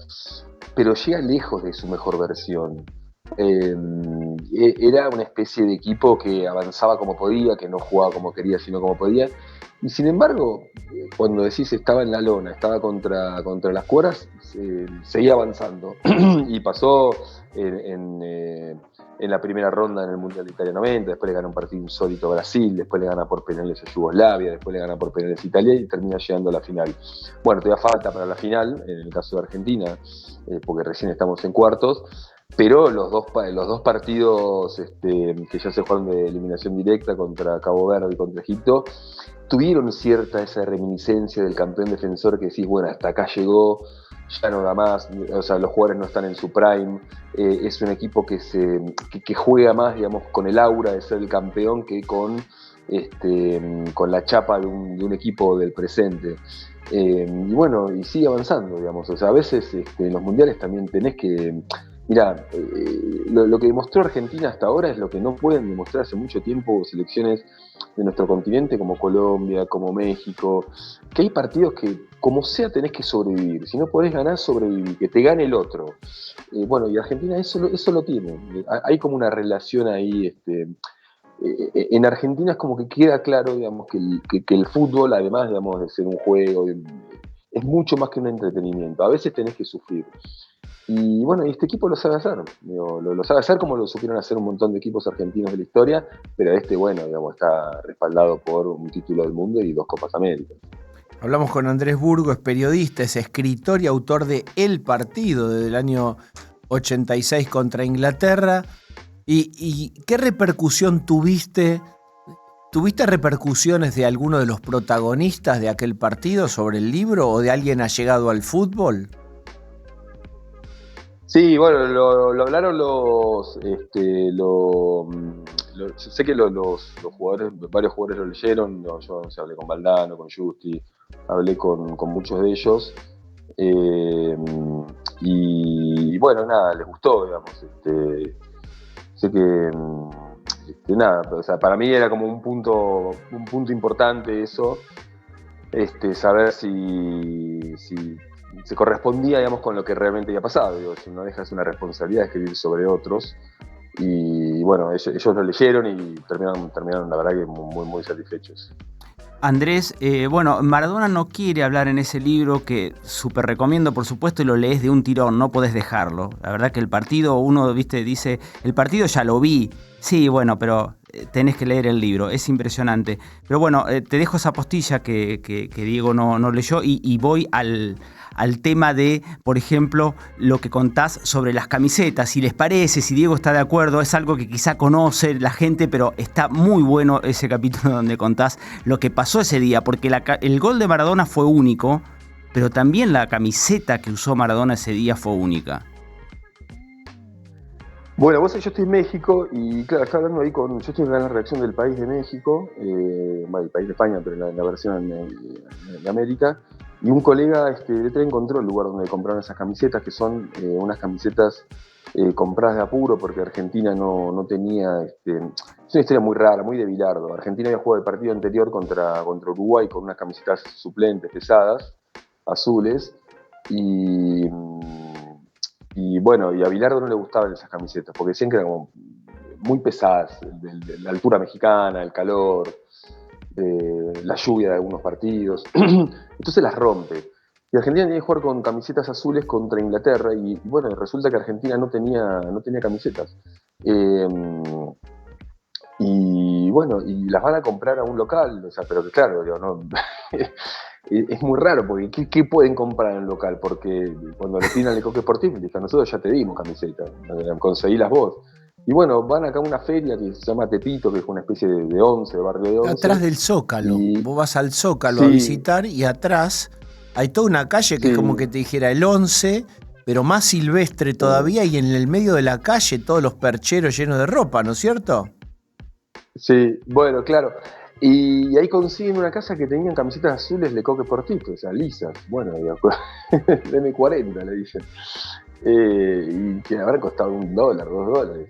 pero llega lejos de su mejor versión. Era una especie de equipo que avanzaba como podía, que no jugaba como quería, sino como podía. Y sin embargo, cuando decís estaba en la lona, estaba contra las cuerdas, seguía avanzando. Y pasó en la primera ronda en el Mundial de Italia 90, después le gana un partido insólito a Brasil, después le gana por penales a Yugoslavia, después le gana por penales a Italia y termina llegando a la final. Bueno, todavía falta para la final, en el caso de Argentina, porque recién estamos en cuartos, pero los dos partidos que ya se jugaron de eliminación directa contra Cabo Verde y contra Egipto, tuvieron cierta esa reminiscencia del campeón defensor que decís, bueno, hasta acá llegó, ya no da más, o sea, los jugadores no están en su prime, es un equipo que juega más, digamos, con el aura de ser el campeón que con la chapa de un equipo del presente. Y bueno, y sigue avanzando, digamos, o sea, a veces en los mundiales también tenés que... Mirá, lo que demostró Argentina hasta ahora es lo que no pueden demostrar hace mucho tiempo selecciones de nuestro continente como Colombia, como México, que hay partidos que como sea tenés que sobrevivir, si no podés ganar, sobrevivir, que te gane el otro. Bueno, y Argentina eso lo tiene, hay como una relación ahí, en Argentina es como que queda claro, digamos, que el fútbol, además, digamos, de ser un juego, es mucho más que un entretenimiento, a veces tenés que sufrir. Y bueno, y este equipo lo sabe hacer, digo, lo sabe hacer como lo supieron hacer un montón de equipos argentinos de la historia, pero bueno, digamos, está respaldado por un título del mundo y 2 Copas América. Hablamos con Andrés Burgo, es periodista, es escritor y autor de El Partido desde el año 86 contra Inglaterra. ¿Y qué repercusión tuviste? ¿Tuviste repercusiones de alguno de los protagonistas de aquel partido sobre el libro o de alguien allegado al fútbol? Sí, bueno, lo hablaron sé que los jugadores, varios jugadores lo leyeron, yo hablé con Valdano, con Justi, hablé con muchos de ellos, y bueno, nada, les gustó, digamos, sé que, nada, o sea, para mí era como un punto importante eso, saber si se correspondía, digamos, con lo que realmente había pasado. Digo, si no dejas una responsabilidad de escribir sobre otros. Y bueno, ellos lo leyeron y terminaron la verdad que muy, muy satisfechos. Andrés, bueno, Maradona no quiere hablar en ese libro que súper recomiendo, por supuesto, y lo lees de un tirón, no podés dejarlo. La verdad que el partido, uno, viste, dice, el partido ya lo vi. Sí, bueno, pero tenés que leer el libro, es impresionante. Pero bueno, te dejo esa postilla que Diego no leyó y voy al tema de, por ejemplo, lo que contás sobre las camisetas. Si les parece, si Diego está de acuerdo, es algo que quizá conoce la gente, pero está muy bueno ese capítulo donde contás lo que pasó ese día, porque el gol de Maradona fue único, pero también la camiseta que usó Maradona ese día fue única. Bueno, vos sabés, yo estoy en México y claro, estaba hablando ahí yo estoy en la redacción del País de México, el País de España, pero la versión de América, y un colega de Tren encontró el lugar donde compraron esas camisetas, que son unas camisetas compradas de apuro, porque Argentina no tenía, es una historia muy rara, muy de Bilardo. Argentina había jugado el partido anterior contra Uruguay con unas camisetas suplentes pesadas, azules, y bueno, y a Bilardo no le gustaban esas camisetas, porque decían que eran como muy pesadas, de la altura mexicana, el calor, la lluvia de algunos partidos. Entonces las rompe. Y Argentina tenía que jugar con camisetas azules contra Inglaterra, y bueno, resulta que Argentina no tenía camisetas. Y bueno, y las van a comprar a un local, o sea, pero que claro, digo, no, es muy raro, porque ¿qué pueden comprar en un local? Porque cuando le piden al Lecoq Sportif, le dicen, nosotros ya te dimos camisetas, conseguílas vos. Y bueno, van acá a una feria que se llama Tepito, que es una especie de once, de barrio de once. Atrás del Zócalo, vos vas al Zócalo sí, a visitar y atrás hay toda una calle que es como que te dijera el 11, pero más silvestre todavía, y en el medio de la calle todos los percheros llenos de ropa, ¿no es cierto? Sí, bueno, claro. Y ahí consiguen una casa que tenían camisetas azules Lecoq Sportif, o sea, lisas. Bueno, M40 le dicen. Y que habrán costado $1, $2.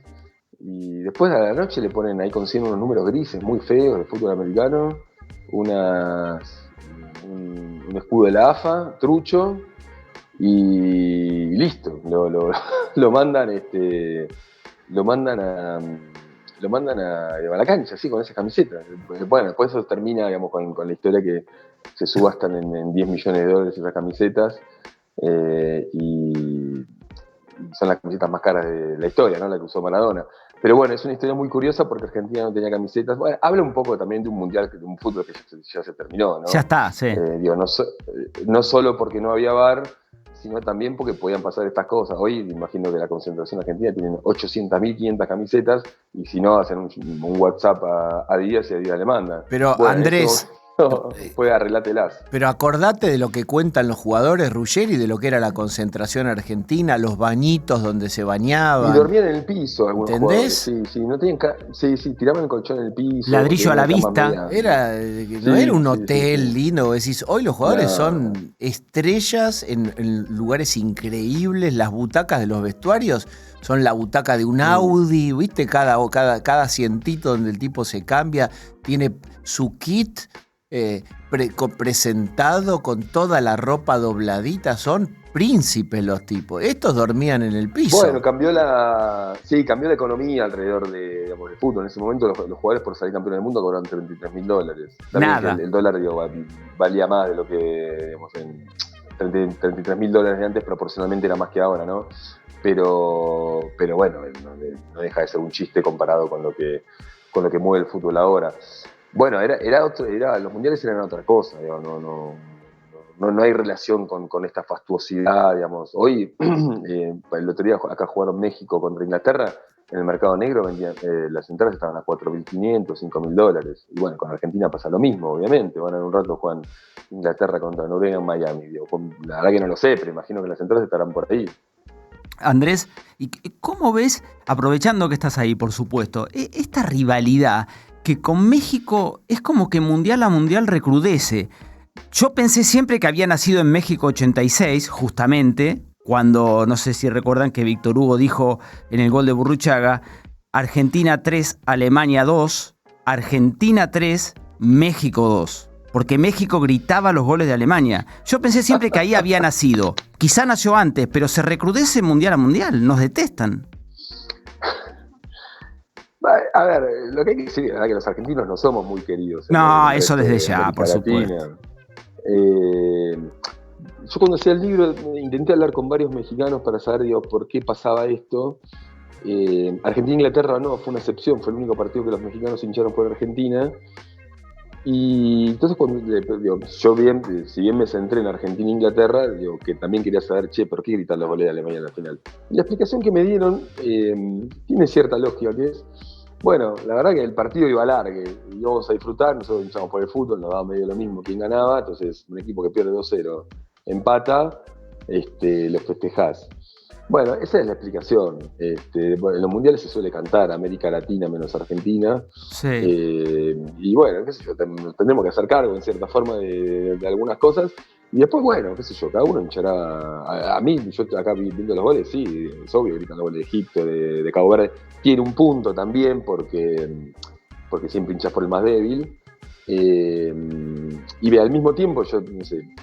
Y después a la noche le ponen, ahí consiguen unos números grises muy feos de fútbol americano, un escudo de la AFA, trucho, y listo. Lo mandan a la cancha, así, con esas camisetas. Bueno, después eso termina, digamos, con la historia que se subastan en $10 millones esas camisetas, y son las camisetas más caras de la historia, ¿no? La que usó Maradona. Pero bueno, es una historia muy curiosa porque Argentina no tenía camisetas. Bueno, habla un poco también de un mundial, de un fútbol que ya se terminó, ¿no? Ya está, sí. Digo, no solo porque no había VAR, sino también porque podían pasar estas cosas. Hoy imagino que la concentración argentina tiene 800.500 camisetas, y si no, hacen un WhatsApp a Díaz y a Díaz le mandan. Pero bueno, Andrés, puede arreglatelas. pero acordate de lo que cuentan los jugadores, Ruggeri, de lo que era la concentración argentina, los bañitos donde se bañaban. Y dormían en el piso algunos ¿entendés? jugadores. Sí, no tenían sí, tiraban el colchón en el piso. Ladrillo a la vista. No era un hotel lindo. Decís, hoy los jugadores son estrellas en lugares increíbles. Las butacas de los vestuarios son la butaca de un Audi, ¿viste? Cada asientito donde el tipo se cambia tiene su kit presentado con toda la ropa dobladita. Son príncipes los tipos. Estos dormían en el piso. Bueno, cambió la economía alrededor del fútbol. En ese momento los jugadores, por salir campeón del mundo, cobraban $33.000. También nada. El dólar valía más de lo que, digamos, en $33.000 de antes proporcionalmente era más que ahora, ¿no? Pero bueno, no deja de ser un chiste comparado con lo que mueve el fútbol ahora. Bueno, los mundiales eran otra cosa, digamos, no hay relación con esta fastuosidad, digamos. Hoy, el otro día acá jugaron México contra Inglaterra, en el mercado negro las entradas estaban a $4.500, $5.000. Y bueno, con Argentina pasa lo mismo, obviamente. Bueno, en un rato juegan Inglaterra contra Noruega en Miami. La verdad que no lo sé, pero imagino que las entradas estarán por ahí. Andrés, ¿y cómo ves, aprovechando que estás ahí, por supuesto, esta rivalidad que con México es como que mundial a mundial recrudece? Yo pensé siempre que había nacido en México 86, justamente, cuando, no sé si recuerdan que Víctor Hugo dijo en el gol de Burruchaga, Argentina 3, Alemania 2, Argentina 3, México 2. Porque México gritaba los goles de Alemania. Yo pensé siempre que ahí había nacido. Quizá nació antes, pero se recrudece mundial a mundial. Nos detestan. A ver, lo que hay que decir es que los argentinos no somos muy queridos. No, eso desde ya, por supuesto. Yo cuando hacía el libro intenté hablar con varios mexicanos para saber, por qué pasaba esto. Argentina e Inglaterra no, fue una excepción, fue el único partido que los mexicanos hincharon por Argentina. Y entonces yo si bien me centré en Argentina e Inglaterra, que también quería saber, ¿por qué gritar los goles de Alemania en la final? Y la explicación que me dieron tiene cierta lógica, que es, bueno, la verdad que el partido iba largo, íbamos a disfrutar, nosotros hinchamos por el fútbol, nos daba medio lo mismo quién ganaba, entonces un equipo que pierde 2-0 empata, lo festejás. Bueno, esa es la explicación. En los mundiales se suele cantar América Latina menos Argentina. Sí. Y bueno, qué sé yo, tendremos que hacer cargo en cierta forma de algunas cosas. Y después, bueno, qué sé yo, cada uno hinchará. A mí, yo acá viendo los goles, sí, es obvio, gritan los goles de Egipto, de Cabo Verde. Tiene un punto también porque siempre hinchas por el más débil. Y al mismo tiempo, yo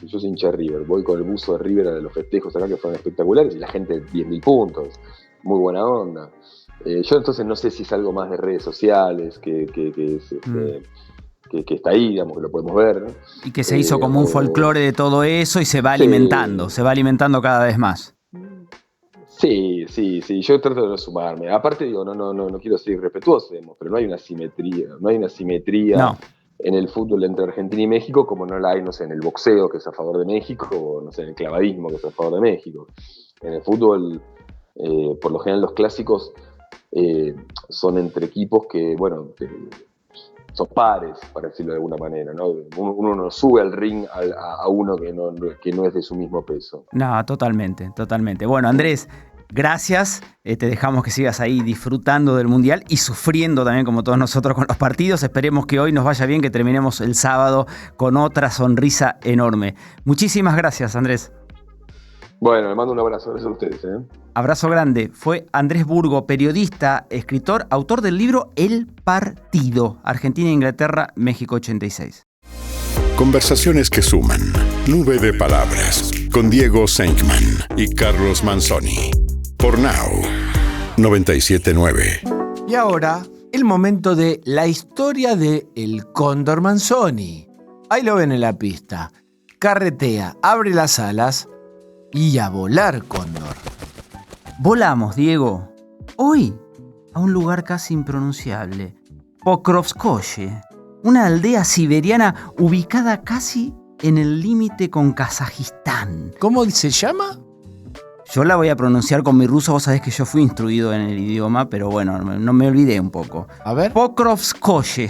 soy hincha de River, voy con el buzo de River a los festejos acá que fueron espectaculares y la gente 10.000 puntos, muy buena onda. Yo entonces no sé si es algo más de redes sociales que está ahí, digamos, que lo podemos ver, ¿no? Y que se hizo como un folclore de todo eso y se va alimentando cada vez más. Sí, yo trato de no sumarme. Aparte, no quiero ser irrespetuoso, pero no hay una simetría. No. En el fútbol entre Argentina y México, como no la hay, no sé, en el boxeo, que es a favor de México, o no sé, en el clavadismo, que es a favor de México. En el fútbol, por lo general, los clásicos son entre equipos que, bueno, son pares, para decirlo de alguna manera, ¿no? Uno no sube al ring a uno que no es de su mismo peso. No, totalmente. Bueno, Andrés, gracias. Te dejamos que sigas ahí disfrutando del Mundial y sufriendo también como todos nosotros con los partidos. Esperemos que hoy nos vaya bien, que terminemos el sábado con otra sonrisa enorme. Muchísimas gracias, Andrés. Bueno, le mando un abrazo. Gracias a ustedes. Abrazo grande. Fue Andrés Burgo, periodista, escritor, autor del libro El Partido, Argentina, Inglaterra, México 86. Conversaciones que suman. Nube de palabras. Con Diego Senkman y Carlos Manzoni. Por Now 97.9. Y ahora, el momento de la historia de El Cóndor Manzoni. Ahí lo ven en la pista. Carretea, abre las alas y a volar, Cóndor. Volamos, Diego. Hoy a un lugar casi impronunciable. Pokrovskoye, una aldea siberiana ubicada casi en el límite con Kazajistán. ¿Cómo se llama? Yo la voy a pronunciar con mi ruso, vos sabés que yo fui instruido en el idioma, pero bueno, no me olvidé un poco. A ver. Pokrovskoye,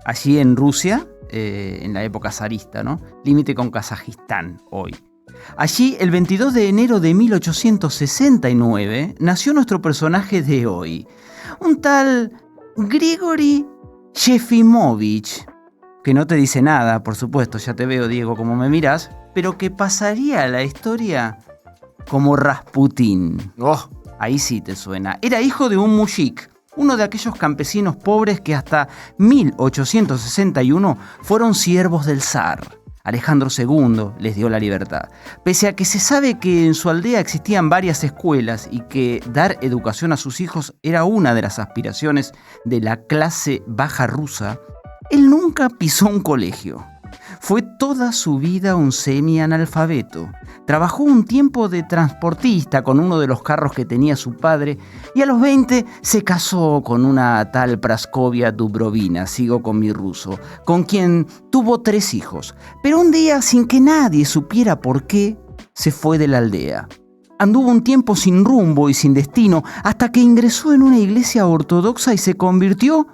allí en Rusia, en la época zarista, ¿no? Límite con Kazajistán hoy. Allí, el 22 de enero de 1869, nació nuestro personaje de hoy, un tal Grigori Yefimovich, que no te dice nada, por supuesto, ya te veo, Diego, como me mirás, pero que pasaría a la historia como Rasputín. Oh. Ahí sí te suena. Era hijo de un mushik, uno de aquellos campesinos pobres que hasta 1861 fueron siervos del zar. Alejandro II les dio la libertad. Pese a que se sabe que en su aldea existían varias escuelas y que dar educación a sus hijos era una de las aspiraciones de la clase baja rusa, él nunca pisó un colegio. fue toda su vida un semi-analfabeto. Trabajó un tiempo de transportista con uno de los carros que tenía su padre y a los 20 se casó con una tal Praskovia Dubrovina, sigo con mi ruso, con quien tuvo 3 hijos. Pero un día, sin que nadie supiera por qué, se fue de la aldea. Anduvo un tiempo sin rumbo y sin destino hasta que ingresó en una iglesia ortodoxa y se convirtió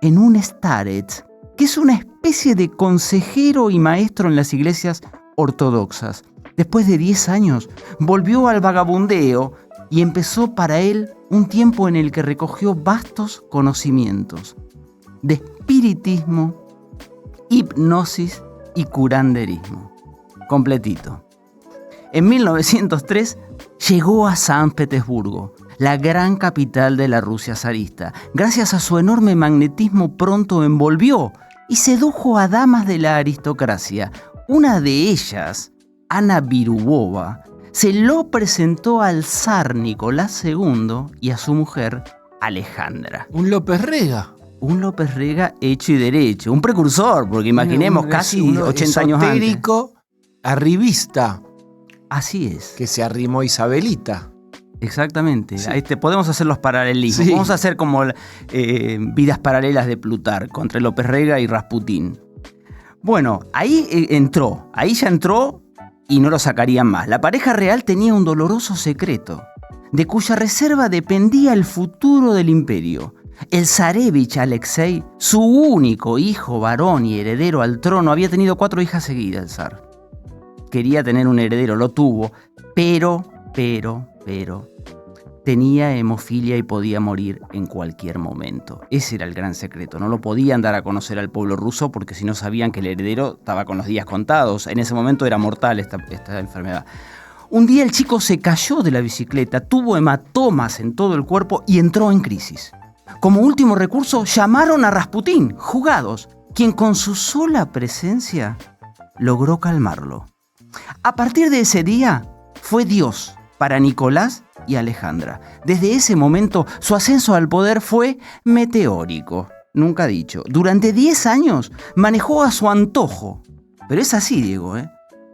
en un starets, que es una especie de consejero y maestro en las iglesias ortodoxas. Después de 10 años, volvió al vagabundeo y empezó para él un tiempo en el que recogió vastos conocimientos de espiritismo, hipnosis y curanderismo. Completito. En 1903 llegó a San Petersburgo, la gran capital de la Rusia zarista. Gracias a su enorme magnetismo pronto envolvió y sedujo a damas de la aristocracia. Una de ellas, Ana Virubova, se lo presentó al zar Nicolás II y a su mujer, Alejandra. Un López Rega. Un López Rega hecho y derecho, un precursor, porque imaginemos casi 80 años antes. Esotérico, arribista. Así es. Que se arrimó Isabelita. Exactamente. Sí. Podemos hacer los paralelismos. Sí. Vamos a hacer como vidas paralelas de Plutarco entre López Rega y Rasputín. Bueno, ahí ya entró y no lo sacarían más. La pareja real tenía un doloroso secreto, de cuya reserva dependía el futuro del imperio. El zarevich Alexei, su único hijo varón y heredero al trono, había tenido 4 hijas seguidas, el zar. Quería tener un heredero, lo tuvo, pero tenía hemofilia y podía morir en cualquier momento. Ese era el gran secreto. No lo podían dar a conocer al pueblo ruso porque si no sabían que el heredero estaba con los días contados. En ese momento era mortal esta enfermedad. Un día el chico se cayó de la bicicleta, tuvo hematomas en todo el cuerpo y entró en crisis. Como último recurso llamaron a Rasputín, jugados, quien con su sola presencia logró calmarlo. A partir de ese día fue Dios para Nicolás y Alejandra. Desde ese momento su ascenso al poder fue meteórico, nunca dicho. Durante 10 años manejó a su antojo, pero es así, Diego,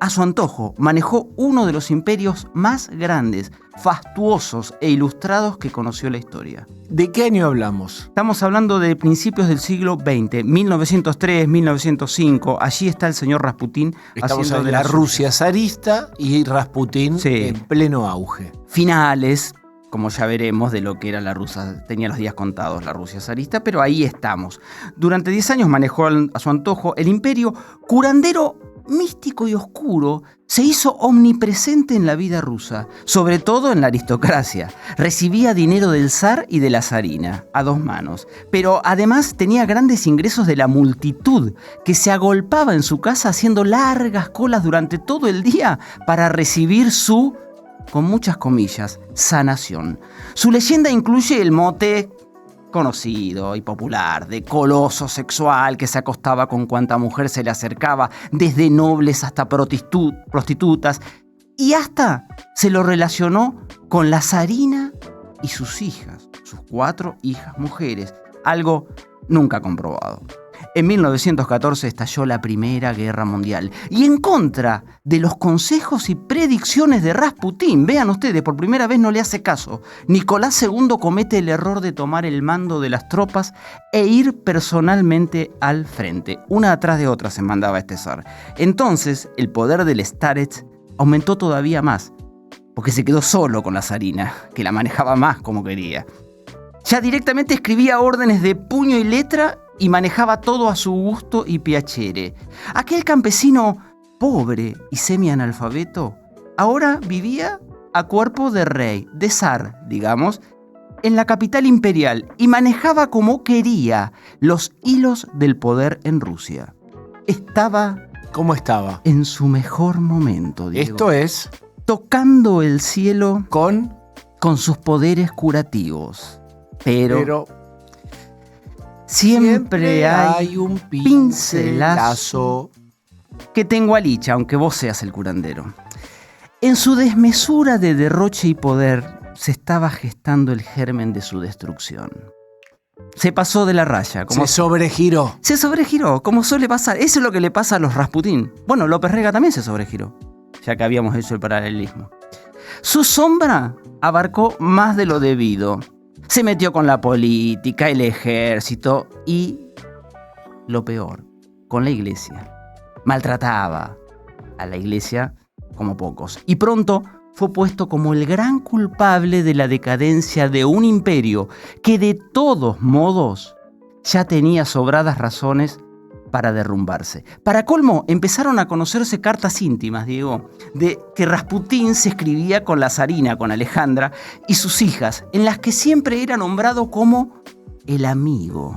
a su antojo manejó uno de los imperios más grandes, fastuosos e ilustrados que conoció la historia. ¿De qué año hablamos? Estamos hablando de principios del siglo XX, 1903, 1905. Allí está el señor Rasputín. Estamos en la Rusia zarista y Rasputín en pleno auge. Finales, como ya veremos, de lo que era la Rusia. Tenía los días contados la Rusia zarista, pero ahí estamos. Durante 10 años manejó a su antojo el imperio. Curandero místico y oscuro, se hizo omnipresente en la vida rusa, sobre todo en la aristocracia. Recibía dinero del zar y de la zarina, a 2 manos. Pero además tenía grandes ingresos de la multitud, que se agolpaba en su casa haciendo largas colas durante todo el día para recibir su, con muchas comillas, sanación. Su leyenda incluye el mote conocido y popular de coloso sexual que se acostaba con cuanta mujer se le acercaba, desde nobles hasta prostitutas, y hasta se lo relacionó con la zarina y sus hijas, sus 4 hijas mujeres, algo nunca comprobado. En 1914 estalló la Primera Guerra Mundial y en contra de los consejos y predicciones de Rasputín, vean ustedes, por primera vez no le hace caso, Nicolás II comete el error de tomar el mando de las tropas e ir personalmente al frente. Una atrás de otra se mandaba este zar. Entonces el poder del starets aumentó todavía más, porque se quedó solo con la zarina, que la manejaba más como quería. Ya directamente escribía órdenes de puño y letra y manejaba todo a su gusto y piacere. Aquel campesino pobre y semi-analfabeto ahora vivía a cuerpo de rey, de zar, digamos, en la capital imperial y manejaba como quería los hilos del poder en Rusia. ¿Cómo estaba? En su mejor momento, Diego. Esto es tocando el cielo con sus poderes curativos. Pero siempre hay un pincelazo que tengo a Licha, aunque vos seas el curandero. En su desmesura de derroche y poder se estaba gestando el germen de su destrucción. Se pasó de la raya. Se sobregiró. Se sobregiró, como suele pasar. Eso es lo que le pasa a los Rasputín. Bueno, López Rega también se sobregiró, ya que habíamos hecho el paralelismo. Su sombra abarcó más de lo debido. Se metió con la política, el ejército y, lo peor, con la iglesia. Maltrataba a la iglesia como pocos. Y pronto fue puesto como el gran culpable de la decadencia de un imperio que de todos modos ya tenía sobradas razones para derrumbarse. Para colmo, empezaron a conocerse cartas íntimas, Diego, de que Rasputín se escribía con la zarina, con Alejandra, y sus hijas, en las que siempre era nombrado como el amigo.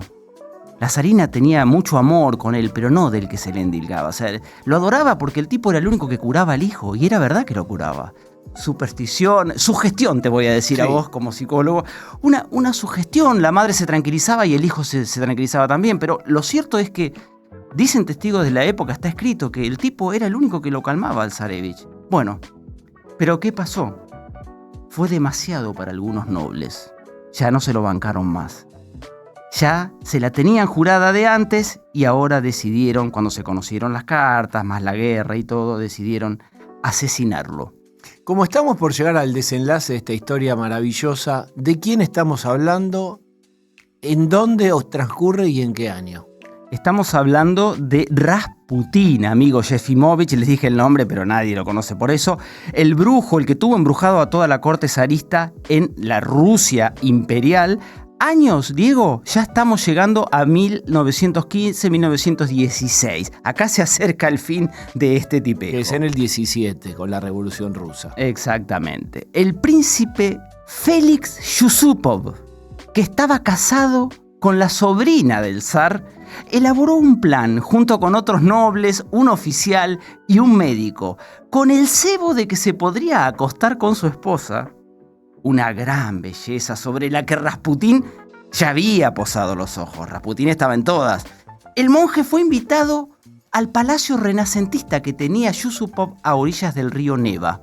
La zarina tenía mucho amor con él, pero no del que se le endilgaba. O sea, lo adoraba porque el tipo era el único que curaba al hijo, y era verdad que lo curaba. Superstición, sugestión, te voy a decir a vos como psicólogo. Una sugestión, la madre se tranquilizaba y el hijo se tranquilizaba también, pero lo cierto es que dicen testigos de la época, está escrito, que el tipo era el único que lo calmaba al zarevich. Bueno, pero ¿qué pasó? Fue demasiado para algunos nobles. Ya no se lo bancaron más. Ya se la tenían jurada de antes y ahora decidieron, cuando se conocieron las cartas, más la guerra y todo, decidieron asesinarlo. Como estamos por llegar al desenlace de esta historia maravillosa, ¿de quién estamos hablando? ¿En dónde os transcurre y en qué año? Estamos hablando de Rasputín, amigo Yefimovich, les dije el nombre, pero nadie lo conoce por eso. El brujo, el que tuvo embrujado a toda la corte zarista en la Rusia imperial. Años, Diego, ya estamos llegando a 1915, 1916. Acá se acerca el fin de este tipejo. Que es en el 17, con la Revolución Rusa. Exactamente. El príncipe Félix Yusupov, que estaba casado con la sobrina del zar, elaboró un plan junto con otros nobles, un oficial y un médico, con el cebo de que se podría acostar con su esposa, una gran belleza sobre la que Rasputín ya había posado los ojos. Rasputín estaba en todas. El monje fue invitado al palacio renacentista que tenía Yusupov a orillas del río Neva.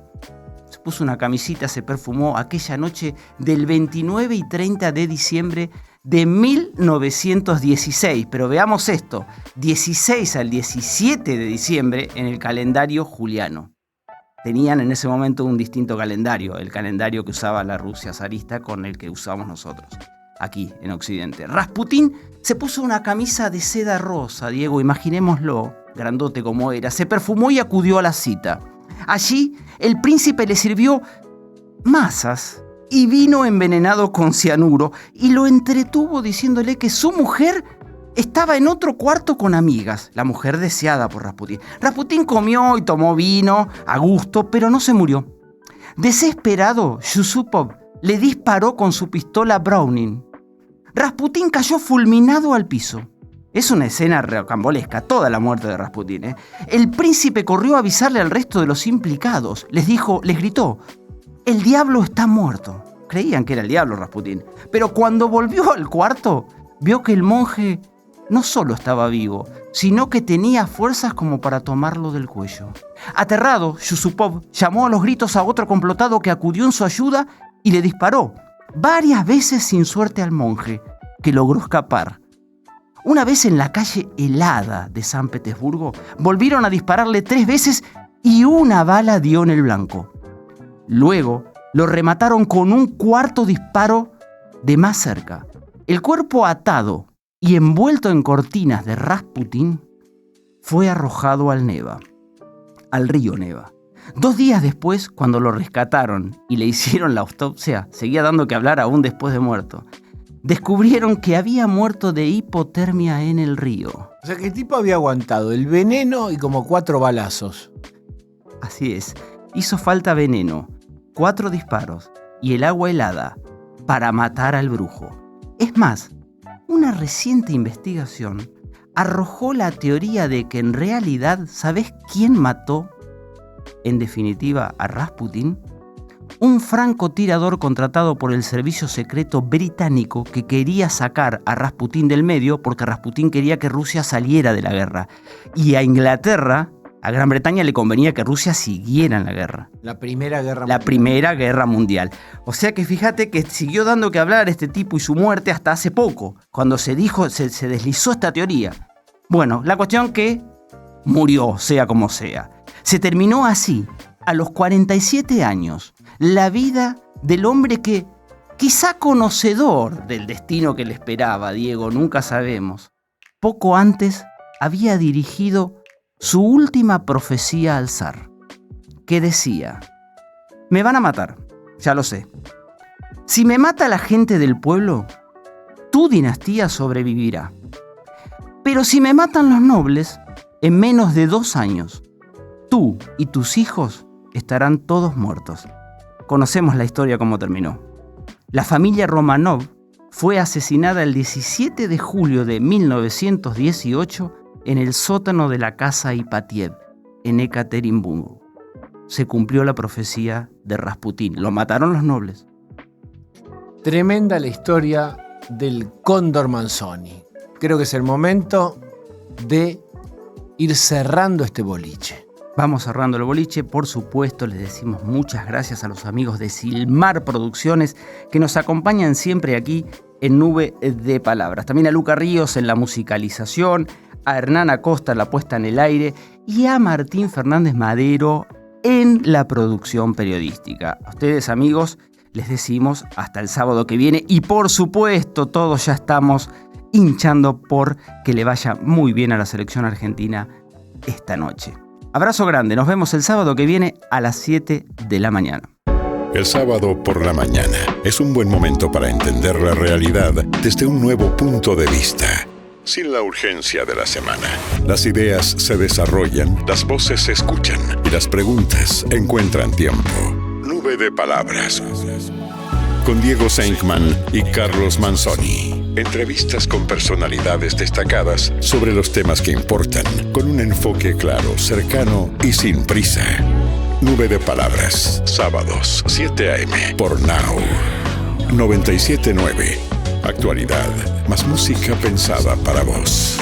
Se puso una camisita, se perfumó aquella noche del 29 y 30 de diciembre de 1916. Pero veamos esto, 16 al 17 de diciembre en el calendario juliano. Tenían en ese momento un distinto calendario, el calendario que usaba la Rusia zarista con el que usamos nosotros, aquí en Occidente. Rasputín se puso una camisa de seda rosa, Diego, imaginémoslo, grandote como era, se perfumó y acudió a la cita. Allí el príncipe le sirvió masas y vino envenenado con cianuro y lo entretuvo diciéndole que su mujer estaba en otro cuarto con amigas, la mujer deseada por Rasputín. Rasputín comió y tomó vino a gusto, pero no se murió. Desesperado, Yusupov le disparó con su pistola Browning. Rasputín cayó fulminado al piso. Es una escena rocambolesca, toda la muerte de Rasputín. El príncipe corrió a avisarle al resto de los implicados. Les gritó, el diablo está muerto. Creían que era el diablo Rasputín. Pero cuando volvió al cuarto, vio que el monje no solo estaba vivo, sino que tenía fuerzas como para tomarlo del cuello. Aterrado, Yusupov llamó a los gritos a otro complotado que acudió en su ayuda y le disparó varias veces sin suerte al monje, que logró escapar. Una vez en la calle helada de San Petersburgo, volvieron a dispararle 3 veces y una bala dio en el blanco. Luego lo remataron con un cuarto disparo de más cerca. El cuerpo atado y envuelto en cortinas de Rasputín fue arrojado al Neva, al río Neva. 2 días después, cuando lo rescataron y le hicieron la autopsia, seguía dando que hablar aún después de muerto, descubrieron que había muerto de hipotermia en el río. O sea que el tipo había aguantado el veneno y como 4 balazos. Así es, hizo falta veneno, 4 disparos y el agua helada para matar al brujo. Es más, una reciente investigación arrojó la teoría de que en realidad, ¿sabés quién mató, en definitiva, a Rasputín? Un francotirador contratado por el servicio secreto británico que quería sacar a Rasputín del medio porque Rasputín quería que Rusia saliera de la guerra. Y a Inglaterra A Gran Bretaña le convenía que Rusia siguiera en la guerra. La Primera Guerra La Mundial. Primera Guerra Mundial. O sea que fíjate que siguió dando que hablar este tipo y su muerte hasta hace poco, cuando se deslizó esta teoría. Bueno, la cuestión que murió, sea como sea. Se terminó así, a los 47 años, la vida del hombre que, quizá conocedor del destino que le esperaba, Diego, nunca sabemos, poco antes había dirigido su última profecía al zar, que decía: me van a matar, ya lo sé. Si me mata la gente del pueblo, tu dinastía sobrevivirá. Pero si me matan los nobles, en menos de 2 años, tú y tus hijos estarán todos muertos. Conocemos la historia cómo terminó. La familia Romanov fue asesinada el 17 de julio de 1918 en el sótano de la casa Ipatiev, en Ekaterimburgo. Se cumplió la profecía de Rasputín. Lo mataron los nobles. Tremenda la historia del Cóndor Manzoni. Creo que es el momento de ir cerrando este boliche. Vamos cerrando el boliche. Por supuesto, les decimos muchas gracias a los amigos de Silmar Producciones que nos acompañan siempre aquí en Nube de Palabras. También a Luca Ríos en la musicalización, a Hernán Acosta en la puesta en el aire y a Martín Fernández Madero en la producción periodística. A ustedes, amigos, les decimos hasta el sábado que viene y por supuesto todos ya estamos hinchando por que le vaya muy bien a la selección argentina esta noche. Abrazo grande, nos vemos el sábado que viene a las 7 de la mañana. El sábado por la mañana es un buen momento para entender la realidad desde un nuevo punto de vista. Sin la urgencia de la semana. Las ideas se desarrollan, las voces se escuchan y las preguntas encuentran tiempo. Nube de Palabras. Con Diego Senkman y Carlos Manzoni. Entrevistas con personalidades destacadas sobre los temas que importan, con un enfoque claro, cercano y sin prisa. Nube de Palabras, sábados, 7 a.m. por Now. 97.9. Actualidad, más música pensada para vos.